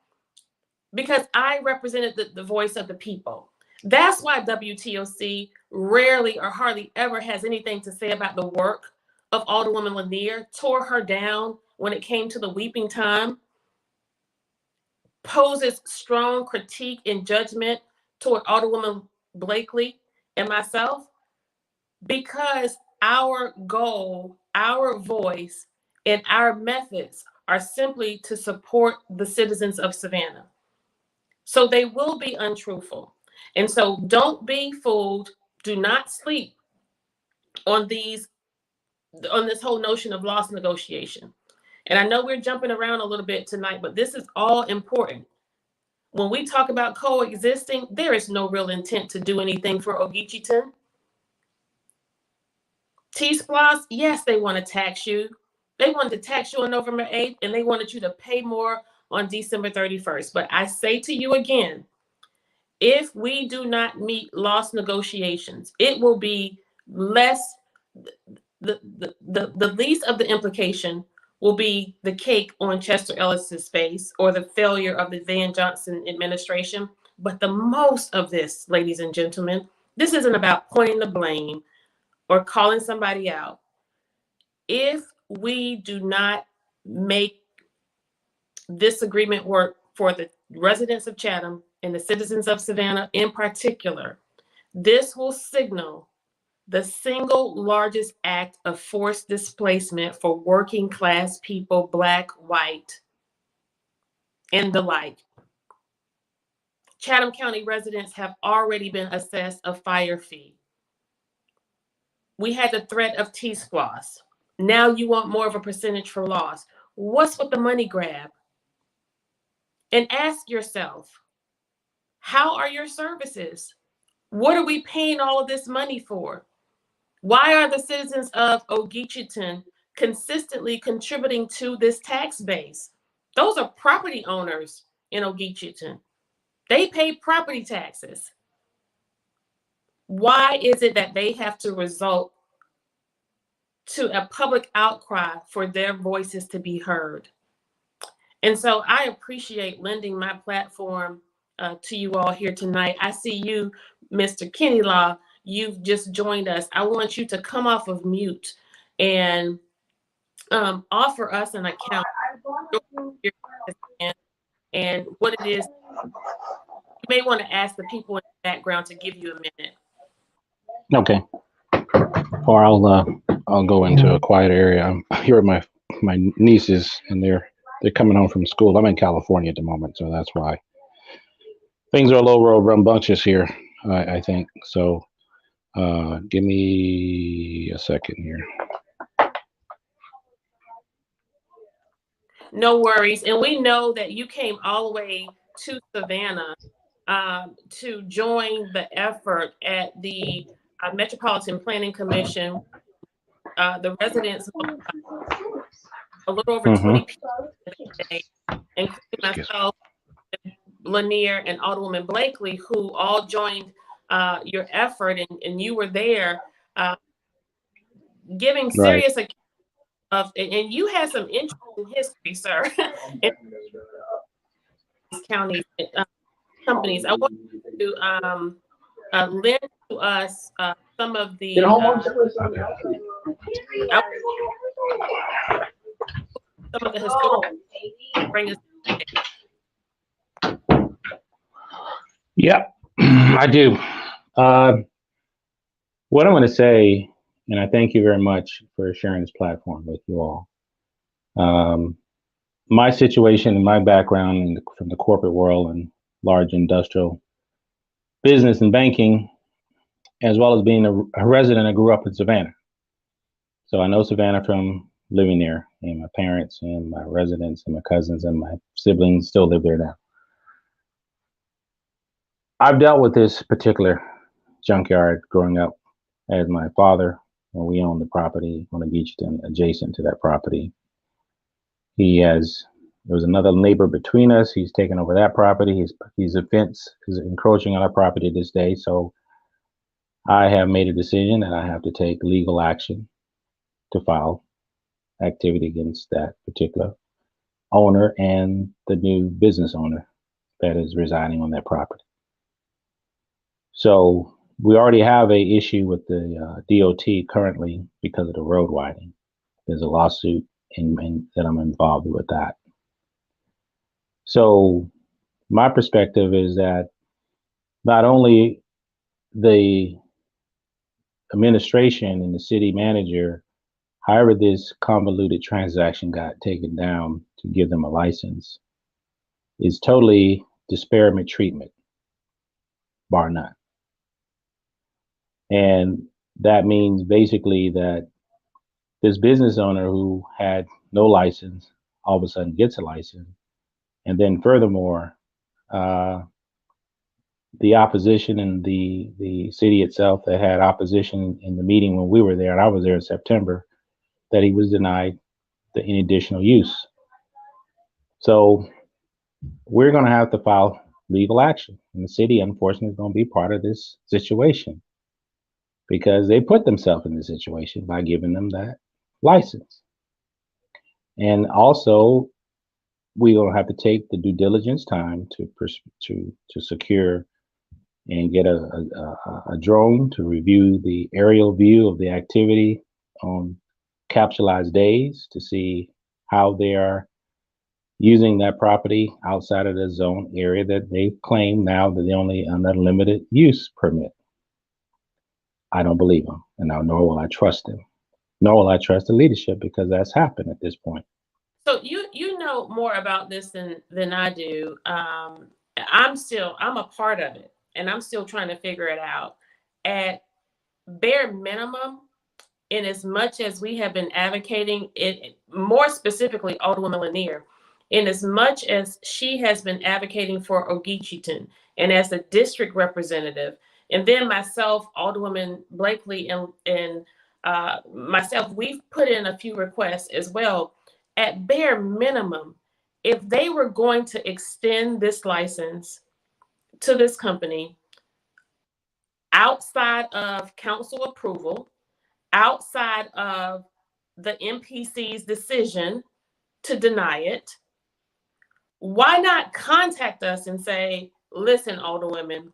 because I represented the voice of the people. That's why WTOC rarely or hardly ever has anything to say about the work of Alderwoman Lanier, tore her down when it came to the weeping time, poses strong critique and judgment toward Alderwoman Blakely and myself, because our goal, our voice, and our methods are simply to support the citizens of Savannah. So they will be untruthful. And so don't be fooled. Do not sleep on this whole notion of loss negotiation. And I know we're jumping around a little bit tonight, but this is all important. When we talk about coexisting, there is no real intent to do anything for Ogeecheeton. T-Splosh, yes, they want to tax you. They wanted to tax you on November 8th, and they wanted you to pay more on December 31st. But I say to you again, if we do not meet loss negotiations, it will be less, the least of the implication will be the cake on Chester Ellis's face or the failure of the Van Johnson administration. But the most of this, ladies and gentlemen, this isn't about pointing the blame or calling somebody out. If we do not make this agreement work for the residents of Chatham and the citizens of Savannah in particular, this will signal the single largest act of forced displacement for working class people, Black, white, and the like. Chatham County residents have already been assessed a fire fee. We had the threat of T-SPLOS. Now you want more of a percentage for loss. What's with the money grab? And ask yourself, how are your services? What are we paying all of this money for? Why are the citizens of Ogeecheeton consistently contributing to this tax base? Those are property owners in Ogeecheeton. They pay property taxes. Why is it that they have to resort to a public outcry for their voices to be heard? And so I appreciate lending my platform to you all here tonight. I see you, Mr. Kenny Law, you've just joined us. I want you to come off of mute and offer us an account and what it is. You may want to ask the people in the background to give you a minute. Okay. Or I'll go into a quiet area. I'm here with my nieces, and they're coming home from school. I'm in California at the moment, so that's why things are a little rambunctious here. I think so. Give me a second here. No worries. And we know that you came all the way to Savannah to join the effort at the Metropolitan Planning Commission. The residents, a little over 20 people today, including myself, Lanier, and Alderwoman Blakely, who all joined your effort, and you were there giving serious account of, and you had some interesting history, sir, in these counties, companies. I want you to lend to us some of the historical bring us. Yeah, I do. What I'm going to say, and I thank you very much for sharing this platform with you all. My situation and my background from the corporate world and large industrial business and banking, as well as being a resident, I grew up in Savannah. So I know Savannah from living there, and my parents and my residents and my cousins and my siblings still live there now. I've dealt with this particular junkyard growing up as my father, when we owned the property on Ogeecheeton adjacent to that property. There was another neighbor between us. He's taken over that property. He's encroaching on our property this day. So I have made a decision that I have to take legal action to file activity against that particular owner and the new business owner that is residing on that property. So we already have an issue with the DOT currently because of the road widening. There's a lawsuit that I'm involved with that. So my perspective is that not only the administration and the city manager, however this convoluted transaction got taken down to give them a license, is totally disparate treatment, bar none. And that means basically that this business owner who had no license all of a sudden gets a license. And then furthermore, the opposition and the city itself that had opposition in the meeting when we were there, and I was there in September, that he was denied any additional use. So we're going to have to file legal action. And the city, unfortunately, is going to be part of this situation because they put themselves in this situation by giving them that license. And also, we will have to take the due diligence time to secure and get a drone to review the aerial view of the activity on capsulized days to see how they are using that property outside of the zone area that they claim now that they only on that limited use permit. I don't believe them, and now nor will I trust them. Nor will I trust the leadership because that's happened at this point. So you know more about this than I do. I'm a part of it, and I'm still trying to figure it out. At bare minimum, in as much as we have been advocating it, more specifically Alderwoman Lanier, in as much as she has been advocating for Ogeecheeton, and as the district representative, and then myself, Alderwoman Blakely, and myself, we've put in a few requests as well. At bare minimum, if they were going to extend this license to this company outside of council approval, outside of the MPC's decision to deny it, why not contact us and say, listen, Alderwomen,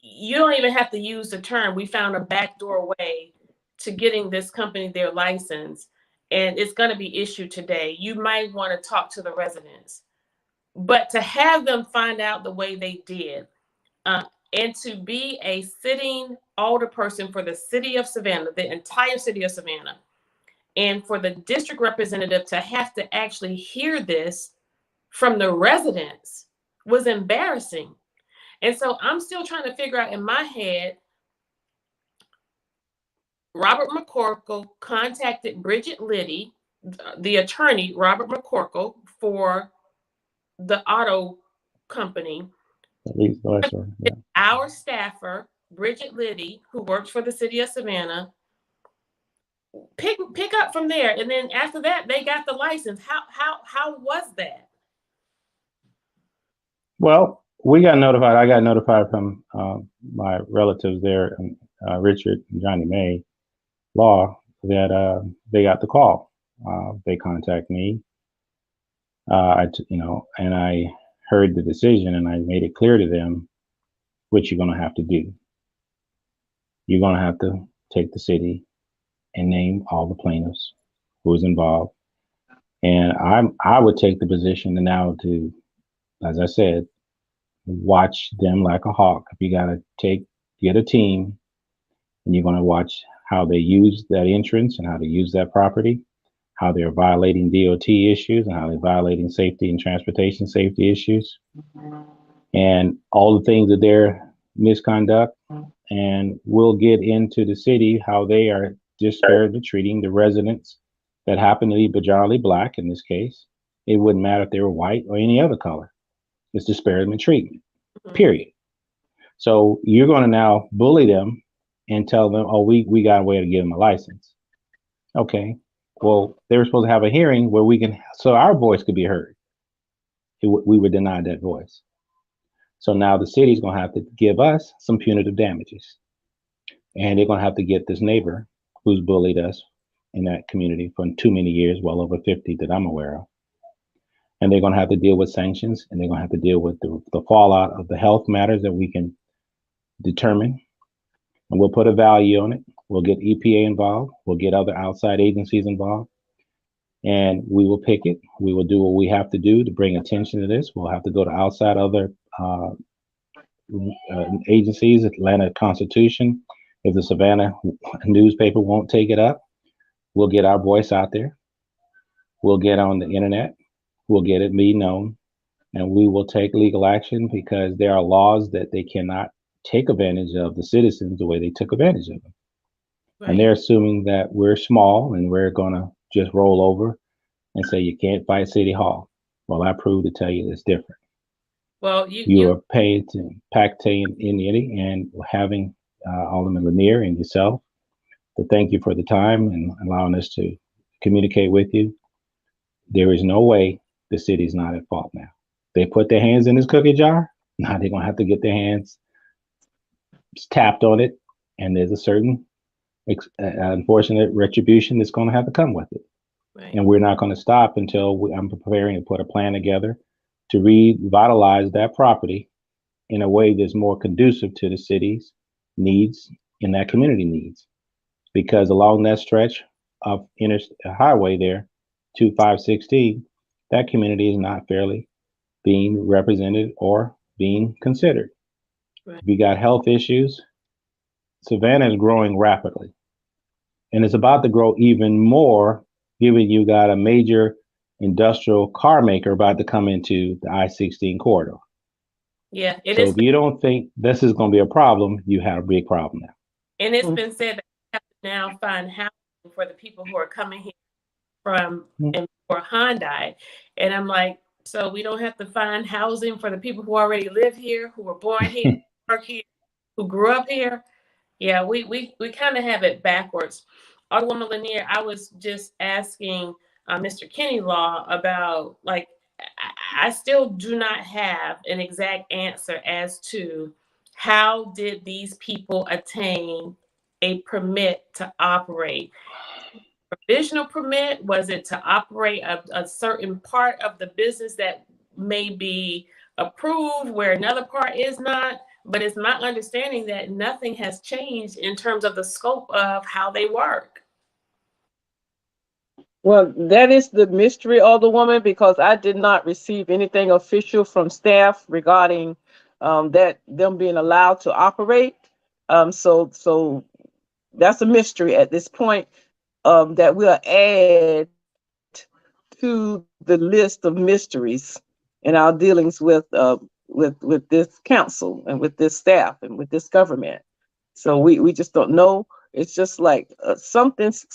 you don't even have to use the term, we found a backdoor way to getting this company their license, and it's going to be issued today. You might want to talk to the residents. But to have them find out the way they did, and to be a sitting alderperson for the city of Savannah, the entire city of Savannah, and for the district representative to have to actually hear this from the residents was embarrassing. And so I'm still trying to figure out in my head, Robert McCorkle contacted Bridget Liddy, the attorney, Robert McCorkle, for the auto company. Our staffer, Bridget Liddy, who works for the city of Savannah, pick up from there. And then after that, they got the license. How was that? Well, we got notified. I got notified from my relatives there, Richard and Johnny May Law, that they got the call. They contact me. And I heard the decision, and I made it clear to them what you're going to have to do. You're going to have to take the city and name all the plaintiffs who's involved. And I would take the position now to, as I said, watch them like a hawk. If you got to get a team, and you're going to watch how they use that entrance and how they use that property, how they're violating DOT issues and how they're violating safety and transportation safety issues, and all the things that they're misconduct. And we'll get into the city, how they are disparately treating the residents that happen to be majority Black in this case. It wouldn't matter if they were white or any other color. It's disparagement treatment, period. So you're going to now bully them and tell them, oh, we got a way to give them a license. Okay. Well, they were supposed to have a hearing where so our voice could be heard. We were denied that voice. So now the city's going to have to give us some punitive damages. And they're going to have to get this neighbor who's bullied us in that community for too many years, well over 50 that I'm aware of. And they're going to have to deal with sanctions, and they're going to have to deal with the fallout of the health matters that we can determine. And we'll put a value on it. We'll get EPA involved. We'll get other outside agencies involved. And we will pick it. We will do what we have to do to bring attention to this. We'll have to go to outside other agencies, Atlanta Constitution. If the Savannah newspaper won't take it up, we'll get our voice out there. We'll get on the internet. We'll get it made known. And we will take legal action because there are laws that they cannot take advantage of the citizens the way they took advantage of them. Right. And they're assuming that we're small and we're going to just roll over and say you can't fight City Hall. Well, I proved to tell you it's different. Well, you are paid to pacting in it, and having Alderman Lanier and yourself to thank you for the time and allowing us to communicate with you. There is no way the city's not at fault now. They put their hands in this cookie jar. Now they're going to have to get their hands tapped on it, and there's a certain unfortunate retribution that's going to have to come with it. Right. And we're not going to stop until I'm preparing to put a plan together to revitalize that property in a way that's more conducive to the city's needs and that community needs. Because along that stretch of highway there, 2516, that community is not fairly being represented or being considered. Right. If you got health issues, Savannah is growing rapidly. And it's about to grow even more, given you got a major industrial car maker about to come into the I-16 corridor. Yeah, it So is. if you don't think this is going to be a problem, you have a big problem now. And it's been said that we have to now find housing for the people who are coming here from and for Hyundai. And I'm like, so we don't have to find housing for the people who already live here, who were born here, work here, who grew up here. Yeah, we kind of have it backwards. Alderwoman Lanier, I was just asking Mr. Kenny Law about, like, I still do not have an exact answer as to how did these people attain a permit to operate. Provisional permit, was it to operate a certain part of the business that may be approved where another part is not? But it's my understanding that nothing has changed in terms of the scope of how they work. Well, that is the mystery of the woman, because I did not receive anything official from staff regarding that them being allowed to operate. So that's a mystery at this point, that we'll add to the list of mysteries in our dealings with this council and with this staff and with this government. So we just don't know. It's just like something's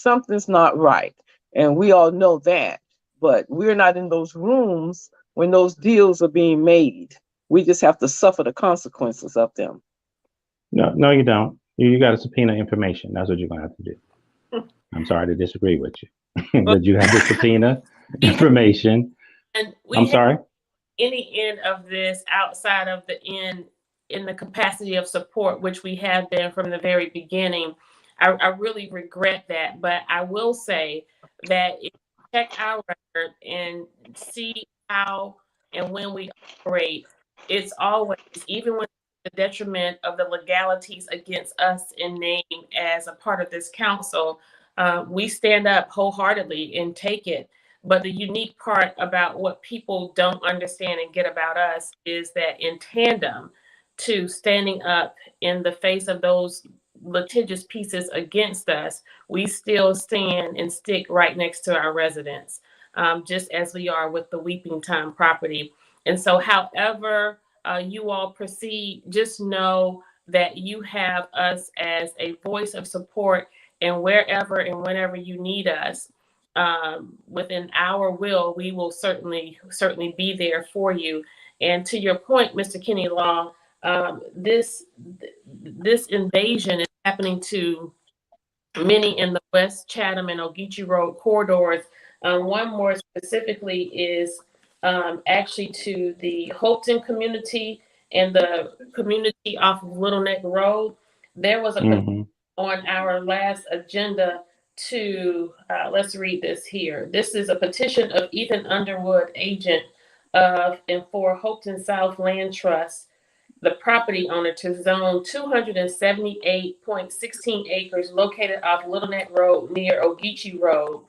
not right, and we all know that. But we're not in those rooms when those deals are being made. We just have to suffer the consequences of them. No, you don't. You got to subpoena information. That's what you're going to have to do. I'm sorry to disagree with you, but you have to subpoena information. And I'm sorry. Any end of this outside of the end in the capacity of support, which we have been from the very beginning. I really regret that, but I will say that if you check our record and see how and when we operate, it's always, even when the detriment of the legalities against us in name as a part of this council, we stand up wholeheartedly and take it. But the unique part about what people don't understand and get about us is that in tandem to standing up in the face of those litigious pieces against us, we still stand and stick right next to our residents, just as we are with the Weeping Time property. And so however you all proceed, just know that you have us as a voice of support, and wherever and whenever you need us, within our will, we will certainly be there for you. And to your point, Mr. Kenny Law, this invasion is happening to many in the West Chatham and Ogeechee Road corridors. One more specifically is actually to the Hopeton community and the community off of Little Neck Road. There was a on our last agenda to, let's read this here. This is a petition of Ethan Underwood, agent of and for Hopeton South Land Trust, the property owner, to zone 278.16 acres located off Little Neck Road near Ogeechee Road.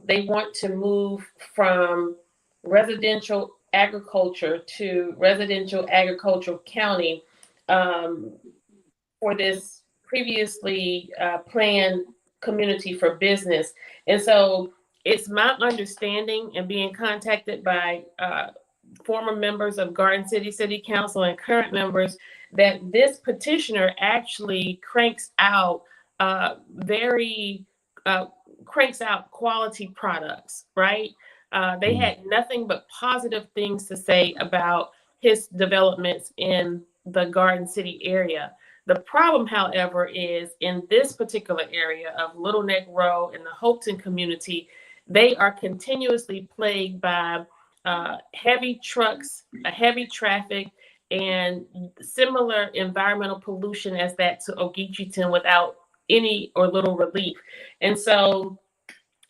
They want to move from residential agriculture to residential agricultural county for this previously planned community for business. And so it's my understanding, and being contacted by former members of Garden City City Council and current members, that this petitioner actually cranks out quality products, right? They had nothing but positive things to say about his developments in the Garden City area. The problem, however, is in this particular area of Little Neck Road and the Hopeton community, they are continuously plagued by heavy trucks, heavy traffic, and similar environmental pollution as that to Ogeecheeton without any or little relief. And so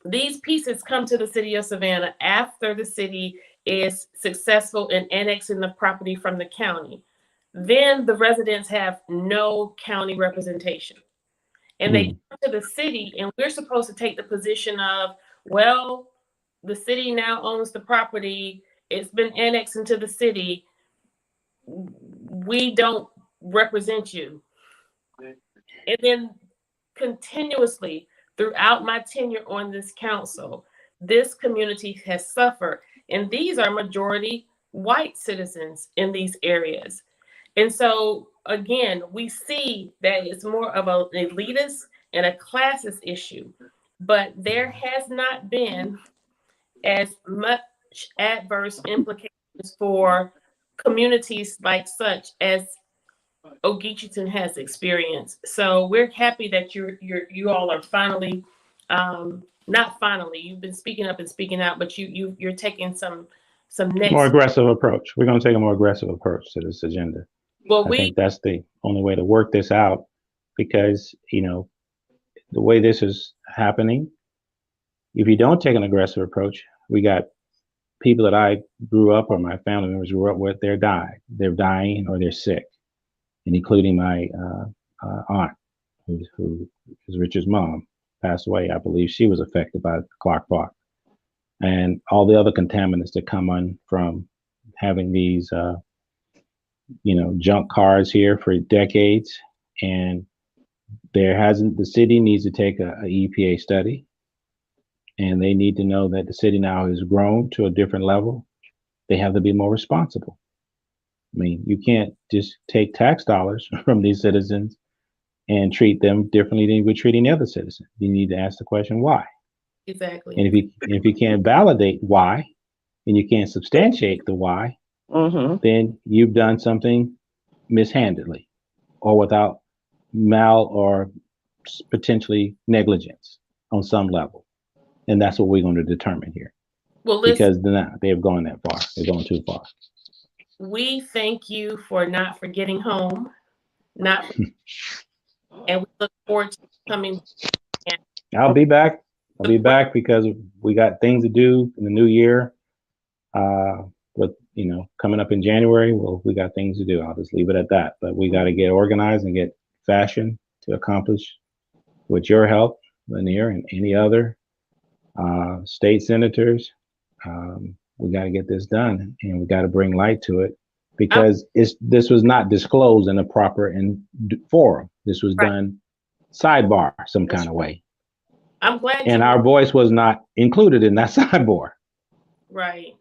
these pieces come to the city of Savannah after the city is successful in annexing the property from the county. Then the residents have no county representation. And they come to the city, and we're supposed to take the position of, well, the city now owns the property. It's been annexed into the city. We don't represent you. And then continuously throughout my tenure on this council, this community has suffered. And these are majority white citizens in these areas. And so, again, we see that it's more of an elitist and a classist issue, but there has not been as much adverse implications for communities like such as Ogeecheeton has experienced. So we're happy that you all are finally, not finally, you've been speaking up and speaking out, but you're taking some next more aggressive approach. We're going to take a more aggressive approach to this agenda. Well, I think that's the only way to work this out, because, you know, the way this is happening, if you don't take an aggressive approach, we got people that I grew up or my family members grew up with, they're dying or they're sick, and including my aunt, who is Richard's mom, passed away. I believe she was affected by Clark Park, and all the other contaminants that come on from having these junk cars here for decades. And the city needs to take a EPA study, and they need to know that the city now has grown to a different level. They have to be more responsible. I mean, you can't just take tax dollars from these citizens and treat them differently than you would treat any other citizen. You need to ask the question, why? Exactly. And if you can't validate why, and you can't substantiate the why, then you've done something mishandedly or without or potentially negligence on some level. And that's what we're going to determine here. Well, because they've gone that far. They've gone too far. We thank you for not forgetting home, and we look forward to coming. I'll be back. I'll be back because we got things to do in the new year. But coming up in January, well, we got things to do. I'll just leave it at that. But we got to get organized and get fashion to accomplish, with your help, Lanier, and any other state senators. We got to get this done, and we got to bring light to it, because this was not disclosed in a proper forum. This was done sidebar some kind of way. I'm glad. And our voice was not included in that sidebar. Right.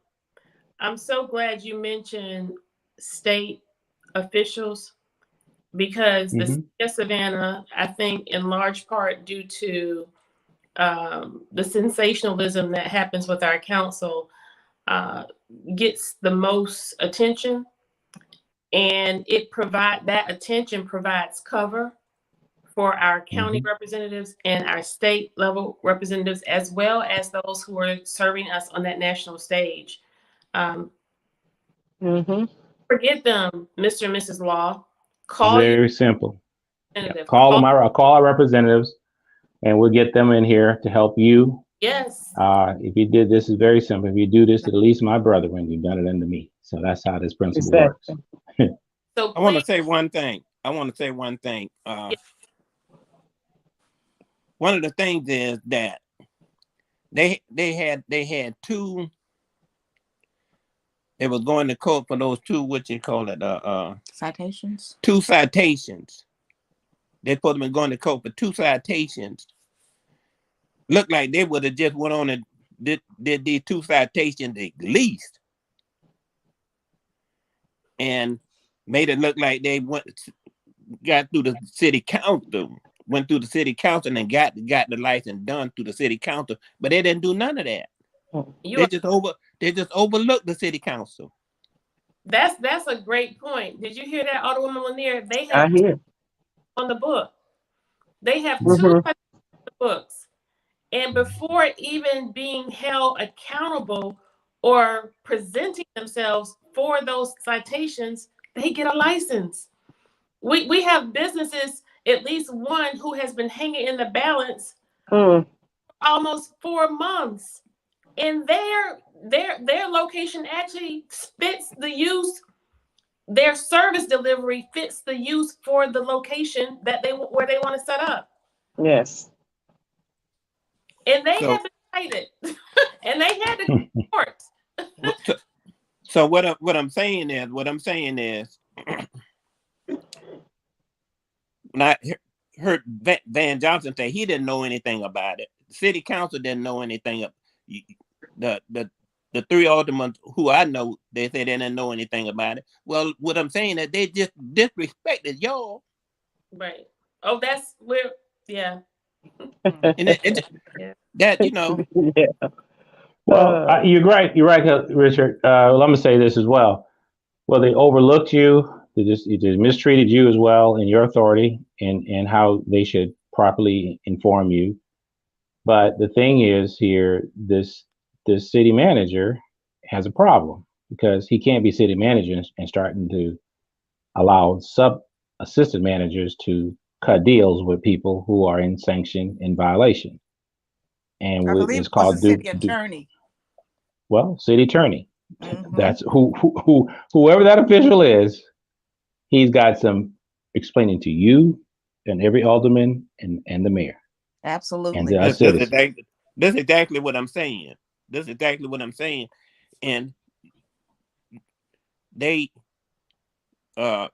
I'm so glad you mentioned state officials, because the city of Savannah, I think in large part due to the sensationalism that happens with our council, gets the most attention, and that attention provides cover for our county representatives and our state level representatives, as well as those who are serving us on that national stage. Forget them, Mr. and Mrs. Law. Very simple. Call our representatives, and we'll get them in here to help you. Yes. If you did this, is very simple. If you do this to at least my brother, when you've done it unto me. So that's how this principle works. So I want to say one thing. One of the things is that they had two. They was going to court for those two, citations. 2 citations. They supposed to be going to court for 2 citations. Looked like they would have just went on and did these 2 citations at least, and made it look like they got through the city council, went through the city council and got the license done through the city council, but they didn't do none of that. They just overlooked the city council. That's a great point. Did you hear that, Alderwoman Lanier? They have on the book. They have 2 books, and before even being held accountable or presenting themselves for those citations, they get a license. We have businesses, at least one who has been hanging in the balance almost 4 months. And their location actually fits the use. Their service delivery fits the use for the location that where they want to set up. Yes. And they So, have been cited. And they had to go to court. so what I'm saying is, when I heard Van Johnson say he didn't know anything about it, the city council didn't know anything. The three aldermen who I know, they say they didn't know anything about it. Well, what I'm saying is they just disrespected y'all. Right. Oh, that's where, yeah. And that, you know. Yeah. Well, you're right. You're right, Richard. Well, I'm gonna say this as well. Well, they overlooked you. They just mistreated you as well in your authority and how they should properly inform you. But the thing is here, this city manager has a problem because he can't be city manager and starting to allow sub assistant managers to cut deals with people who are in sanction in violation. And I believe it's it was the called city attorney. well, city attorney. Mhm. That's whoever that official is. He's got some explaining to you and every alderman and the mayor and Absolutely. the us This citizens. is exactly what I'm saying. This is exactly what I'm saying. And they the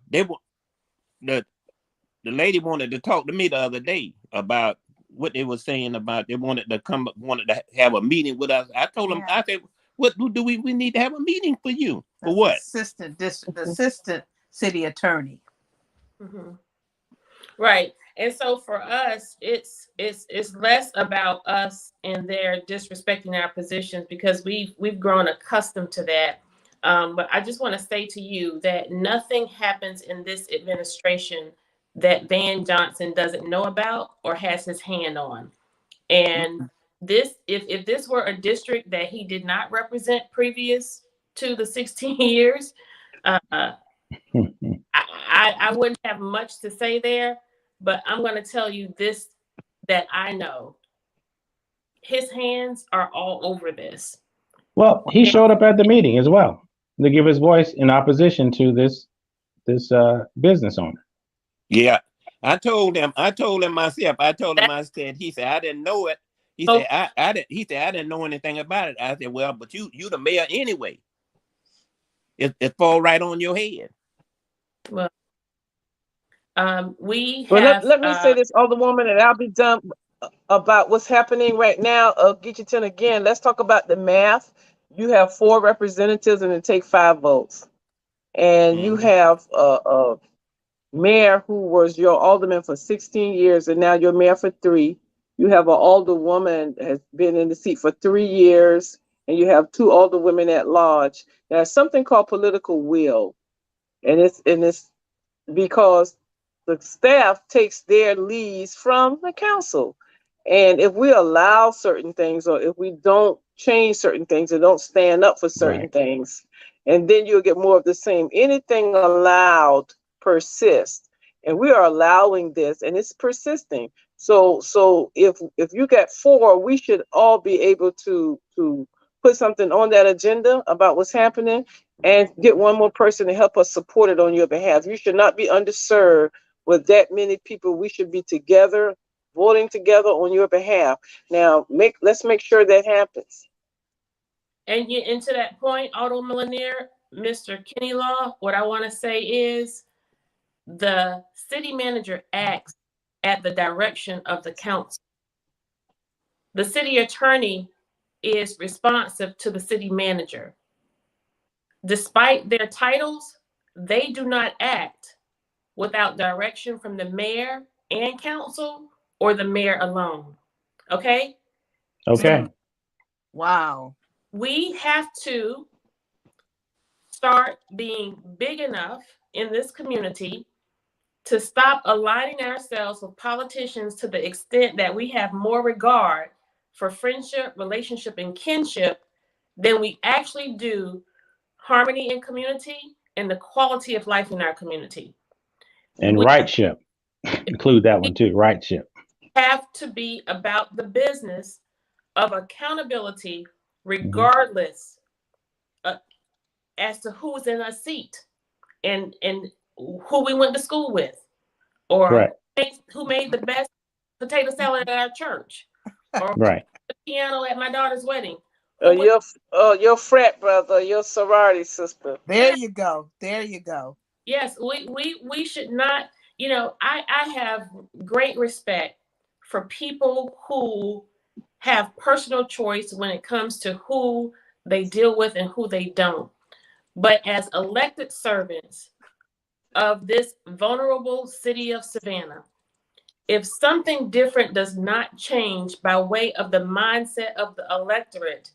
lady wanted to talk to me the other day about what they were saying about they wanted to have a meeting with us. I told them, Yeah. I said, what do we need to have a meeting for you? For The what? assistant city attorney. Mm-hmm. Right. And so for us, it's less about us and their disrespecting our positions because we've grown accustomed to that. But I just want to say to you that nothing happens in this administration that Van Johnson doesn't know about or has his hand on. And this, if this were a district that he did not represent previous to the 16 years, I wouldn't have much to say there, but I'm going to tell you this that I know. His hands are all over this. Well, he showed up at the meeting as well to give his voice in opposition to this business owner. Yeah. I told him myself. I said, he said, I didn't know it. He said, he said, I didn't know anything about it. I said, well, but you the mayor anyway. It fall right on your head. Well, we Well, have. let me say this, Alderwoman, and I'll be done about what's happening right now. Ogeecheeton again. Let's talk about the math. You have 4 representatives, and it take 5 votes, and you have a mayor who was your alderman for 16 years, and now you're mayor for 3. You have an alderwoman has been in the seat for 3 years, and you have 2 alderwomen at large. There's something called political will, and it's because the staff takes their leads from the council. And if we allow certain things, or if we don't change certain things and don't stand up for certain things, and then you'll get more of the same. Anything allowed persists. And we are allowing this, and it's persisting. So if you get 4, we should all be able to put something on that agenda about what's happening and get one more person to help us support it on your behalf. You should not be underserved with that many people. We should be together, voting together on your behalf. Now, let's make sure that happens. And to that point, Auto Millionaire, Mr. Kenny Law, what I want to say is the city manager acts at the direction of the council. The city attorney is responsive to the city manager. Despite their titles, they do not act without direction from the mayor and council or the mayor alone. Okay? Okay. Wow. We have to start being big enough in this community to stop aligning ourselves with politicians to the extent that we have more regard for friendship, relationship, and kinship than we actually do harmony in community and the quality of life in our community. And We rightship. Include that one too, rightship. have to be about the business of accountability, Mm-hmm. regardless as to who's in a seat and who we went to school with, or Correct. who made the best potato salad at our church, or Right. the piano at my daughter's wedding. Your frat brother, your sorority sister. There you go. There you go. Yes, we should not, you know, I have great respect for people who have personal choice when it comes to who they deal with and who they don't. But as elected servants of this vulnerable city of Savannah, if something different does not change by way of the mindset of the electorate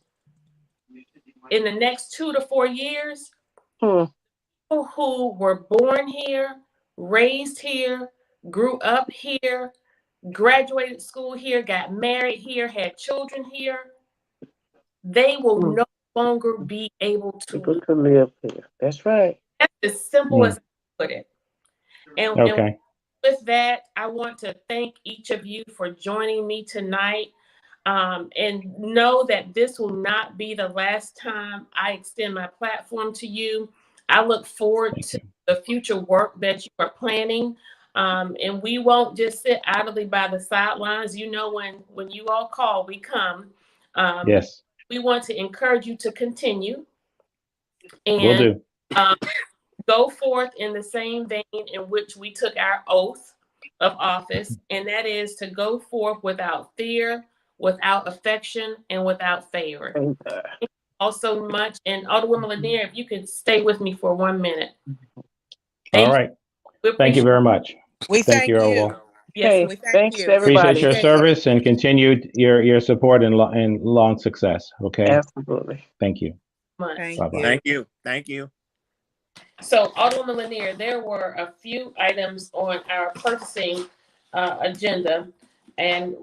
in the next 2 to 4 years, Hmm. people who were born here, raised here, grew up here, graduated school here, got married here, had children here, they will Hmm. no longer be able to People live. could live here. That's right. That's as simple Mm. as I put it. And Okay. with that, I want to thank each of you for joining me tonight. And know that this will not be the last time I extend my platform to you. I look forward Thank to you. the future work that you are planning. And we won't just sit idly by the sidelines. You know, when you all call, we come. Yes, We want to encourage you to continue will and do. um, go forth in the same vein in which we took our oath of office, and that is to go forth without fear, without affection, and without favor. And, Also much, and Alderwoman Lanier, if you could stay with me for 1 minute. All Thank you. right. We Thank you appreciate very much. We Thank thank you, you. Oval. Yes, okay. We thank Thanks you. to Appreciate everybody. your Thank you. service and continued your support and long success. Okay. Absolutely. Thank you. much. Thank Bye bye. you. Thank you. Thank you. So, Alderwoman Lanier, there were a few items on our purchasing agenda, and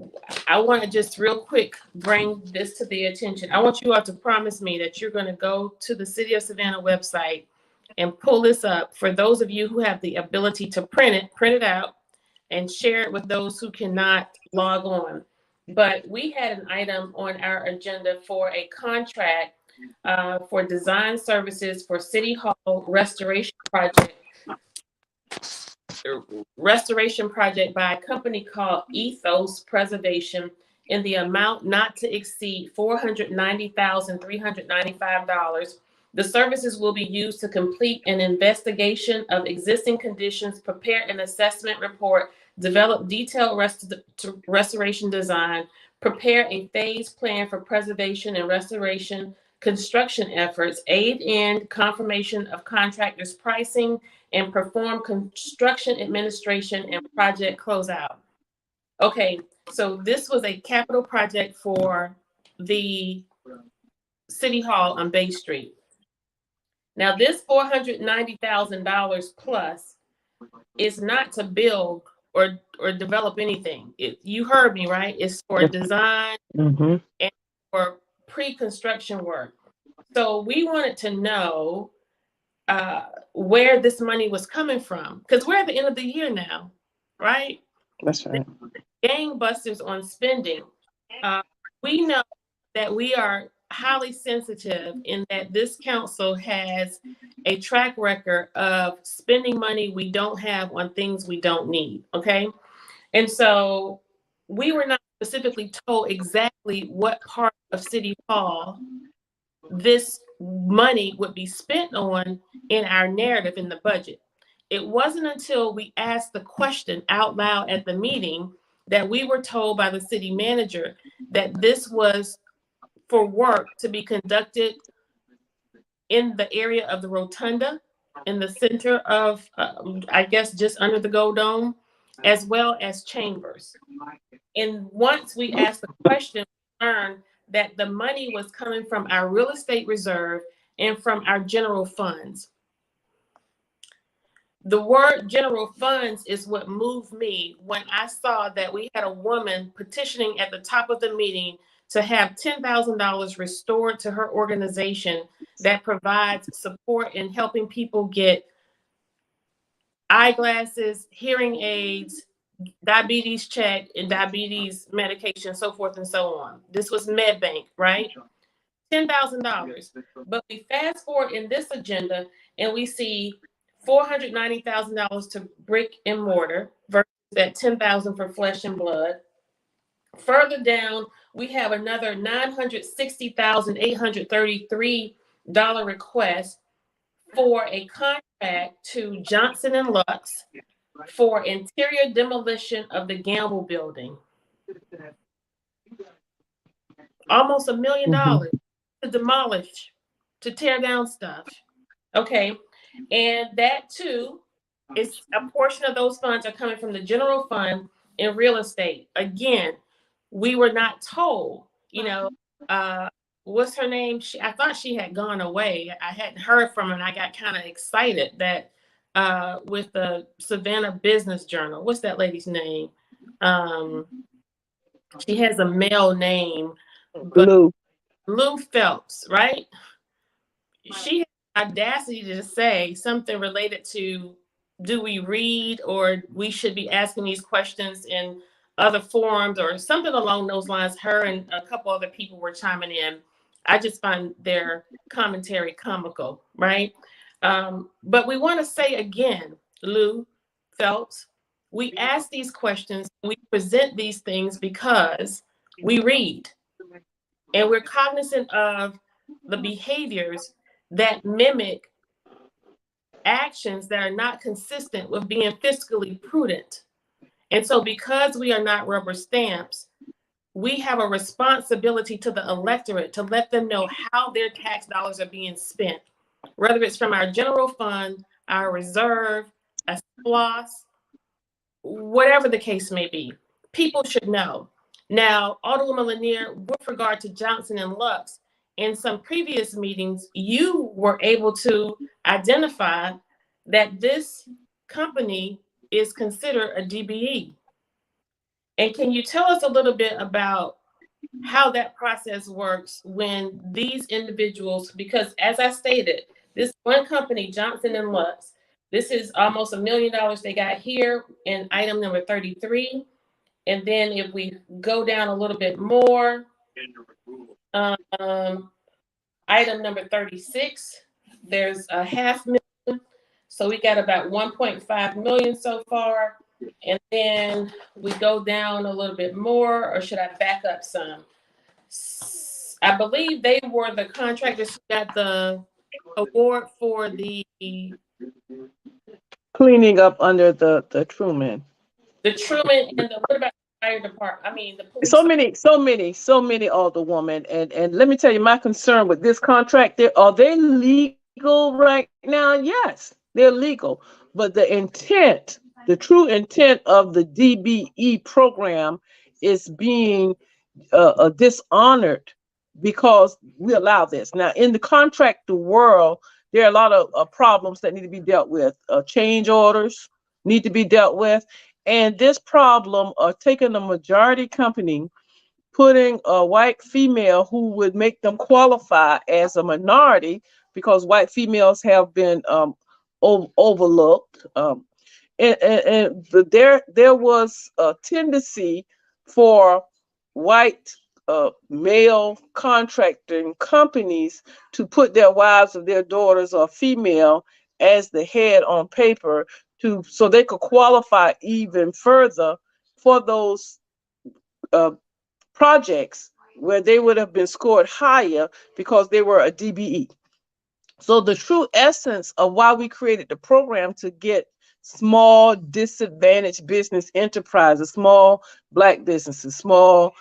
I want to just real quick bring this to the attention. I want you all to promise me that you're going to go to the City of Savannah website and pull this up. For those of you who have the ability to print it out, and share it with those who cannot log on. But we had an item on our agenda for a contract for design services for City Hall restoration project by a company called Ethos Preservation in the amount not to exceed $490,395. The services will be used to complete an investigation of existing conditions, prepare an assessment report, develop detailed restoration design, prepare a phased plan for preservation and restoration construction efforts, aid in confirmation of contractors' pricing, and perform construction administration and project closeout. Okay, so this was a capital project for the City Hall on Bay Street. Now, this $490,000 plus is not to build or develop anything. You heard me, right? It's for design Mm-hmm. and for pre-construction work. So we wanted to know where this money was coming from, because we're at the end of the year now, right? That's right. Gangbusters on spending. We know that we are highly sensitive in that this council has a track record of spending money we don't have on things we don't need. Okay. And so we were not specifically told exactly what part of City Hall this money would be spent on in our narrative in the budget. It wasn't until we asked the question out loud at the meeting that we were told by the city manager that this was for work to be conducted in the area of the rotunda, in the center of, I guess, just under the Gold Dome, as well as chambers. And once we asked the question, we learned that the money was coming from our real estate reserve and from our general funds. The word general funds is what moved me when I saw that we had a woman petitioning at the top of the meeting to have $10,000 restored to her organization that provides support in helping people get eyeglasses, hearing aids, diabetes check, and diabetes medication, so forth and so on. This was MedBank, right? $10,000. But we fast forward in this agenda and we see $490,000 to brick and mortar versus that $10,000 for flesh and blood. Further down, we have another $960,833 request for a contract to Johnson and Lux for interior demolition of the Gamble building. Almost $1 million to demolish, to tear down stuff. Okay. And that too is a portion of those funds are coming from the general fund in real estate. Again, we were not told, what's her name? I thought she had gone away. I hadn't heard from her, and I got kind of excited that with the Savannah Business Journal, what's that lady's name? She has a male name, but Lou Phelps, right? She had audacity to say something related to, do we read, or we should be asking these questions in other forums, or something along those lines. Her and a couple other people were chiming in. I just find their commentary comical, right? But we want to say again, Lou Phelps, we ask these questions, we present these things because we read, and we're cognizant of the behaviors that mimic actions that are not consistent with being fiscally prudent. And so because we are not rubber stamps, we have a responsibility to the electorate to let them know how their tax dollars are being spent, whether it's from our general fund, our reserve, a SPLOS, whatever the case may be. People should know. Now, Alderwoman Lanier, with regard to Johnson and Lux, in some previous meetings, you were able to identify that this company is considered a DBE. And can you tell us a little bit about how that process works when these individuals, because as I stated, this one company, Johnson and Lux, this is almost $1 million they got here in item number 33. And then if we go down a little bit more, item number 36, there's a $500,000. So we got about 1.5 million so far. And then we go down a little bit more, or should I back up some? I believe they were the contractors who got the award for the cleaning up under the Truman. The Truman and the, what about the fire department? I mean, the police. So many, Alderwoman. And let me tell you, my concern with this contract, are they legal right now? Yes, they're legal. But the true intent of the DBE program is being dishonored because we allow this. Now, in the contractor world, there are a lot of problems that need to be dealt with. Change orders need to be dealt with. And this problem of taking a majority company, putting a white female who would make them qualify as a minority, because white females have been overlooked. And there was a tendency for white male contracting companies to put their wives or their daughters or female as the head on paper so they could qualify even further for those projects where they would have been scored higher because they were a DBE. So the true essence of why we created the program to get small disadvantaged business enterprises, small Black businesses, small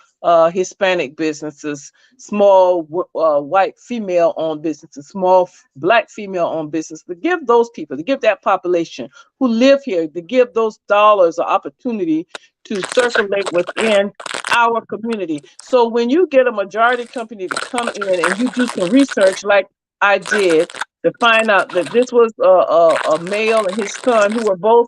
Hispanic businesses, small white female-owned businesses, small Black female-owned businesses, to give those people, to give that population who live here, to give those dollars an opportunity to circulate within our community. So when you get a majority company to come in and you do some research like I did to find out that this was a male and his son who were both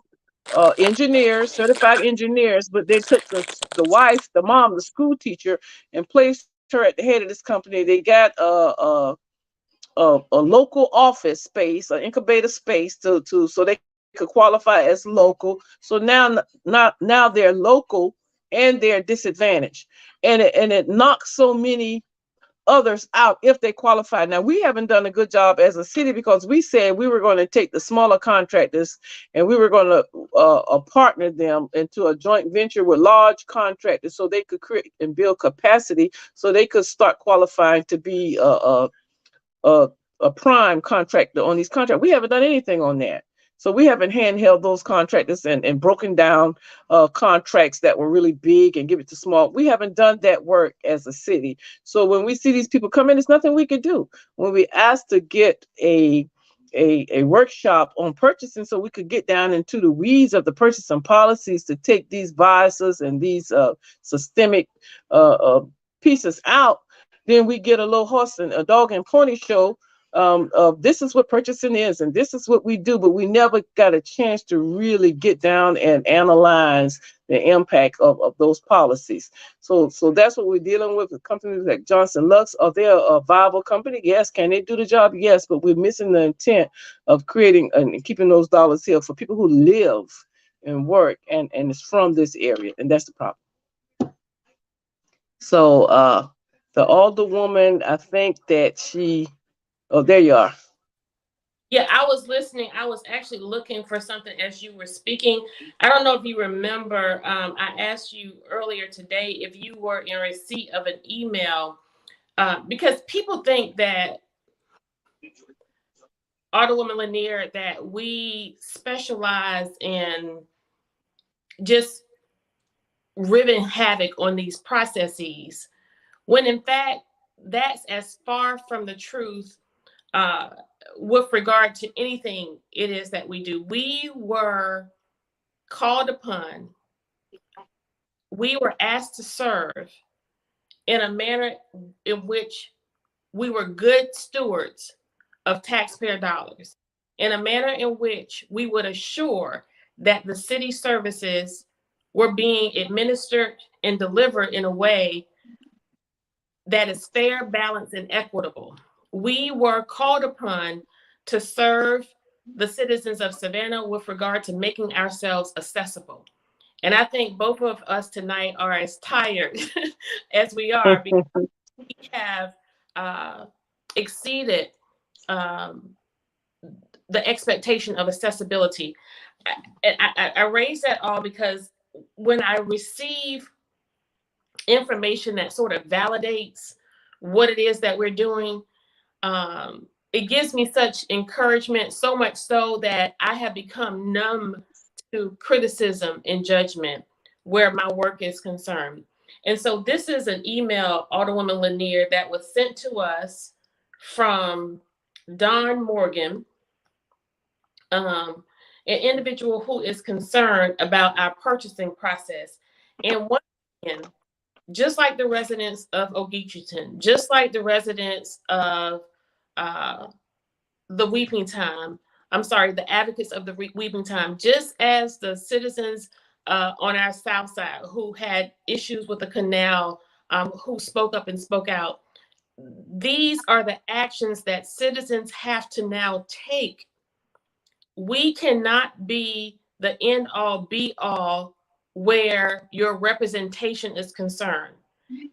engineers, certified engineers, but they took the wife, the mom, the school teacher, and placed her at the head of this company. They got a local office space, an incubator space to so they could qualify as local. So now they're local and they're disadvantaged, and it knocks so many others out if they qualify. Now we haven't done a good job as a city because we said we were going to take the smaller contractors and we were going to partner them into a joint venture with large contractors so they could create and build capacity so they could start qualifying to be a, a prime contractor on these contracts. We haven't done anything on that. So we haven't handheld those contractors and broken down contracts that were really big and give it to small. We haven't done that work as a city. So when we see these people come in, there's nothing we could do. When we asked to get a workshop on purchasing so we could get down into the weeds of the purchasing policies to take these biases and these systemic pieces out, then we get a little horse and a dog and pony show of this is what purchasing is and this is what we do, but we never got a chance to really get down and analyze the impact of those policies. So that's what we're dealing with companies like Johnson Lux. Are they a viable company? Yes. Can they do the job? Yes. But we're missing the intent of creating and keeping those dollars here for people who live and work and is from this area, and that's the problem. So the alderwoman, I think that she. Oh, there you are. Yeah, I was listening. I was actually looking for something as you were speaking. I don't know if you remember, I asked you earlier today if you were in receipt of an email, because people think that, Alderwoman Lanier, that we specialize in just wreaking havoc on these processes, when in fact, that's as far from the truth with regard to anything it is that we do. We were called upon, we were asked to serve in a manner in which we were good stewards of taxpayer dollars, in a manner in which we would assure that the city services were being administered and delivered in a way that is fair, balanced, and equitable. We were called upon to serve the citizens of Savannah with regard to making ourselves accessible. And I think both of us tonight are as tired as we are because we have exceeded the expectation of accessibility. I raise that all because when I receive information that sort of validates what it is that we're doing, it gives me such encouragement, so much so that I have become numb to criticism and judgment where my work is concerned. And so this is an email, Alderwoman Lanier, that was sent to us from Don Morgan, an individual who is concerned about our purchasing process. And once again, just like the residents of Ogeecheeton, just like the residents of the Weeping Time, the advocates of the Weeping Time, just as the citizens on our south side who had issues with the canal, who spoke up and spoke out, these are the actions that citizens have to now take. We cannot be the end all be all where your representation is concerned.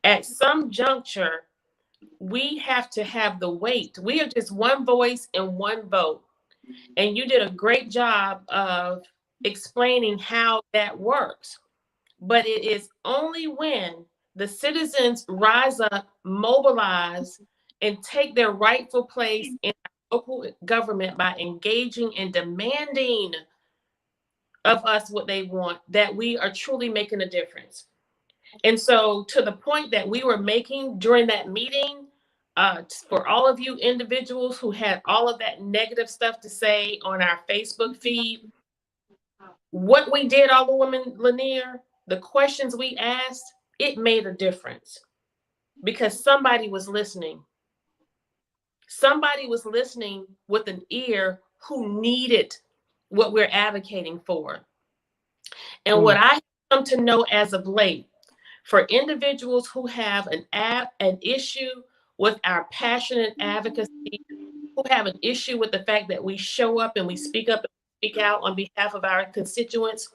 At some juncture, we have to have the weight. We are just one voice and one vote. And you did a great job of explaining how that works. But it is only when the citizens rise up, mobilize, and take their rightful place in local government by engaging and demanding of us what they want, that we are truly making a difference. And so to the point that we were making during that meeting, for all of you individuals who had all of that negative stuff to say on our Facebook feed, what we did, Alderwoman Lanier, the questions we asked, it made a difference because somebody was listening. Somebody was listening with an ear who needed what we're advocating for. And what I have come to know as of late, For individuals who have an issue with our passionate advocacy, who have an issue with the fact that we show up and we speak up and speak out on behalf of our constituents,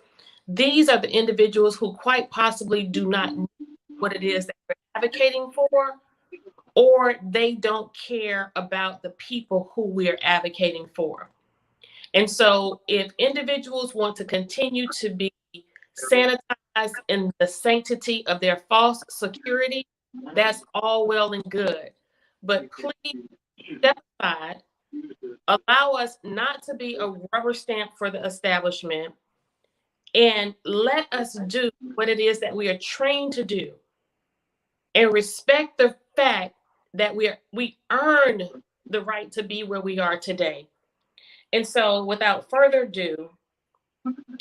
these are the individuals who quite possibly do not know what it is that we're advocating for, or they don't care about the people who we're advocating for. And so if individuals want to continue to be sanitized in the sanctity of their false security, that's all well and good. But please step aside, allow us not to be a rubber stamp for the establishment, and let us do what it is that we are trained to do, and respect the fact that we earned the right to be where we are today. And so without further ado,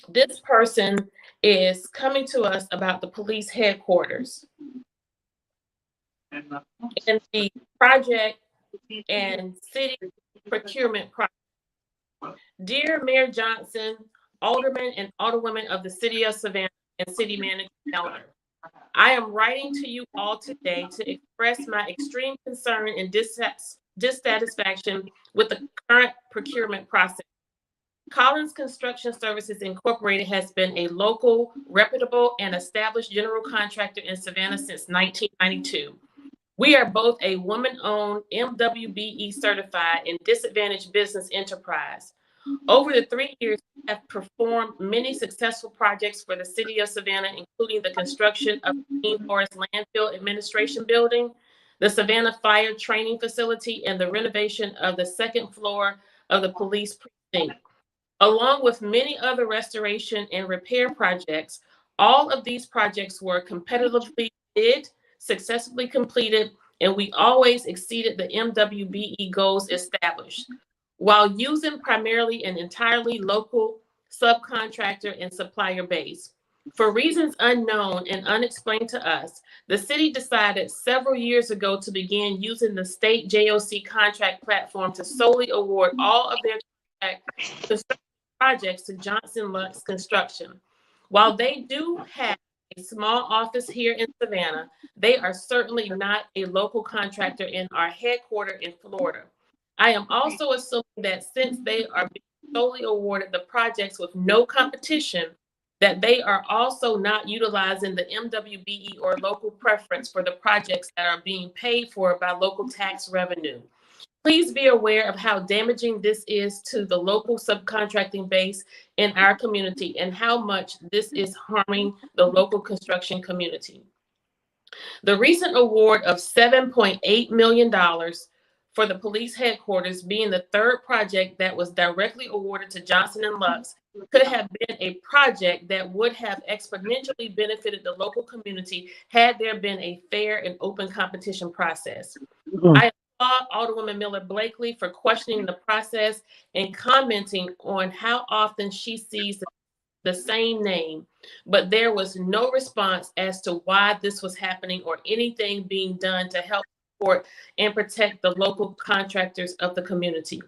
this person is coming to us about the police headquarters and the project and city procurement project. Dear Mayor Johnson, aldermen and alderwomen of the city of Savannah, and city manager Elder, I am writing to you all today to express my extreme concern and dissatisfaction with the current procurement process. Collins Construction Services Incorporated has been a local, reputable, and established general contractor in Savannah since 1992. We are both a woman-owned, MWBE certified, and disadvantaged business enterprise. Over the 3 years, we have performed many successful projects for the city of Savannah, including the construction of the Clean Forest Landfill Administration Building, the Savannah Fire Training Facility, and the renovation of the second floor of the police precinct. Along with many other restoration and repair projects, all of these projects were competitively bid, successfully completed, and we always exceeded the MWBE goals established, while using primarily an entirely local subcontractor and supplier base. For reasons unknown and unexplained to us, the city decided several years ago to begin using the state JOC contract platform to solely award all of their construction projects to Johnson Lux Construction. While they do have a small office here in Savannah, they are certainly not a local contractor and are headquartered in Florida. I am also assuming that since they are being solely awarded the projects with no competition, that they are also not utilizing the MWBE or local preference for the projects that are being paid for by local tax revenue. Please be aware of how damaging this is to the local subcontracting base in our community and how much this is harming the local construction community. The recent award of $7.8 million for the police headquarters, being the third project that was directly awarded to Johnson & Lux, could have been a project that would have exponentially benefited the local community had there been a fair and open competition process. I applaud Alderwoman Miller Blakely for questioning the process and commenting on how often she sees the same name, but there was no response as to why this was happening or anything being done to help support and protect the local contractors of the community.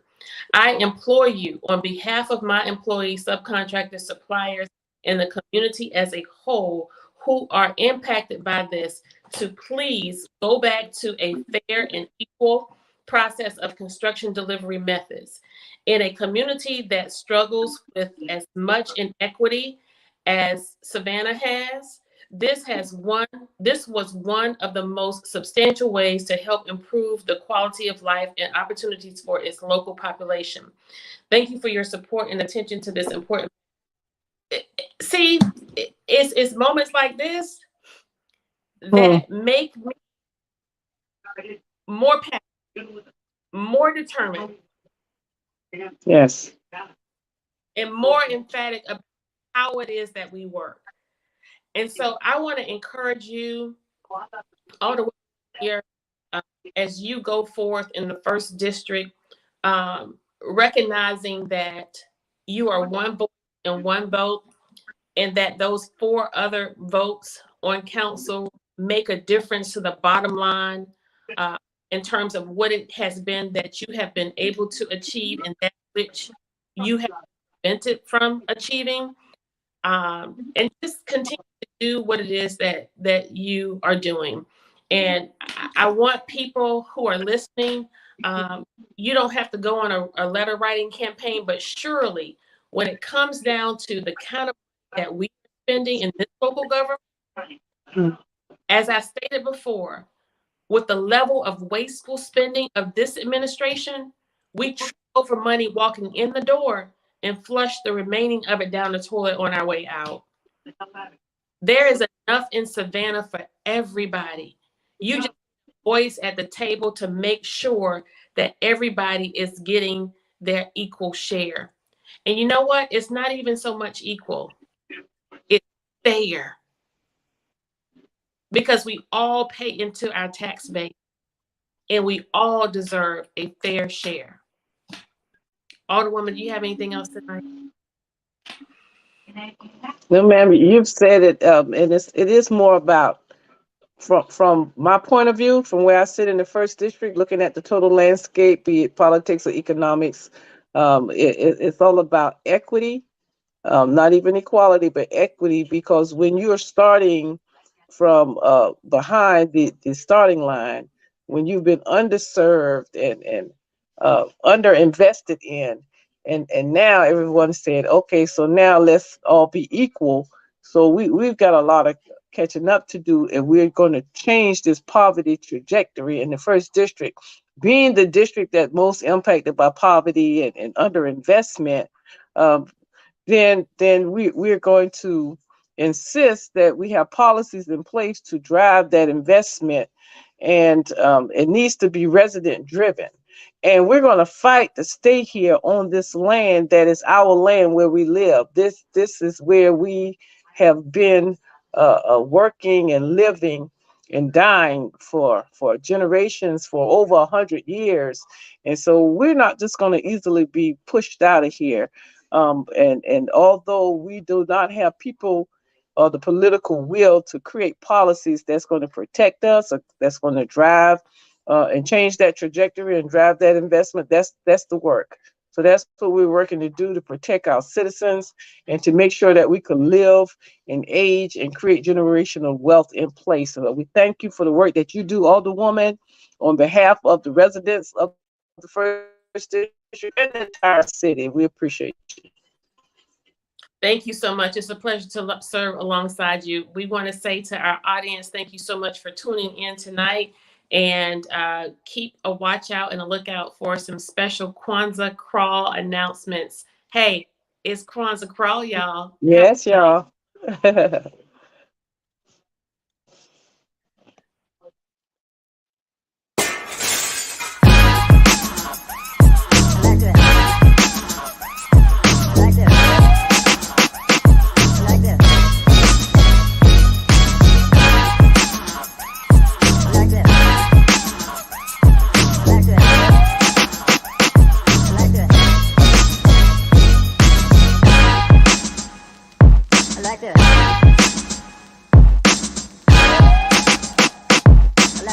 I implore you on behalf of my employees, subcontractors, suppliers, and the community as a whole who are impacted by this to please go back to a fair and equal process of construction delivery methods. In a community that struggles with as much inequity as Savannah has, this was one of the most substantial ways to help improve the quality of life and opportunities for its local population. Thank you for your support and attention to this important. See, it's moments like this that make me more passionate, more determined, Yes. and more emphatic about how it is that we work. And so I want to encourage you all the way here as you go forth in the first district, recognizing that you are one voice and one vote, and that those 4 other votes on council make a difference to the bottom line in terms of what it has been that you have been able to achieve and that which you have prevented from achieving. And just continue to do what it is that you are doing. And I want people who are listening, you don't have to go on a letter writing campaign, but surely when it comes down to the kind of money that we are spending in this local government, as I stated before, with the level of wasteful spending of this administration, we trip over money walking in the door and flush the remaining of it down the toilet on our way out. There is enough in Savannah for everybody. You just have a voice at the table to make sure that everybody is getting their equal share. And you know what? It's not even so much equal. It's fair. Because we all pay into our tax base and we all deserve a fair share. Alderwoman, do you have anything else tonight? No, ma'am, you've said it, and it is more about from my point of view, from where I sit in the first district, looking at the total landscape, be it politics or economics. It's all about equity, not even equality, but equity, because when you're starting from behind the starting line, when you've been underserved and underinvested in, and now everyone said, okay, so now let's all be equal. So we've got a lot of catching up to do, and we're going to change this poverty trajectory in the first district, being the district that most impacted by poverty and underinvestment. Then we're going to insist that we have policies in place to drive that investment, and it needs to be resident driven. And we're going to fight to stay here on this land that is our land where we live. This is where we have been working and living and dying for generations, for over 100 years. And so we're not just going to easily be pushed out of here. And although we do not have people or the political will to create policies that's going to protect us, or that's going to drive and change that trajectory and drive that investment, that's the work. So that's what we're working to do, to protect our citizens and to make sure that we can live and age and create generational wealth in place. So we thank you for the work that you do, Alderwoman, on behalf of the residents of the first district and the entire city. We appreciate you. Thank you so much. It's a pleasure to serve alongside you. We want to say to our audience, thank you so much for tuning in tonight, and keep a watch out and a lookout for some special Kwanzaa Crawl announcements. Hey, it's Kwanzaa Crawl, y'all. Yes, y'all.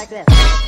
like that.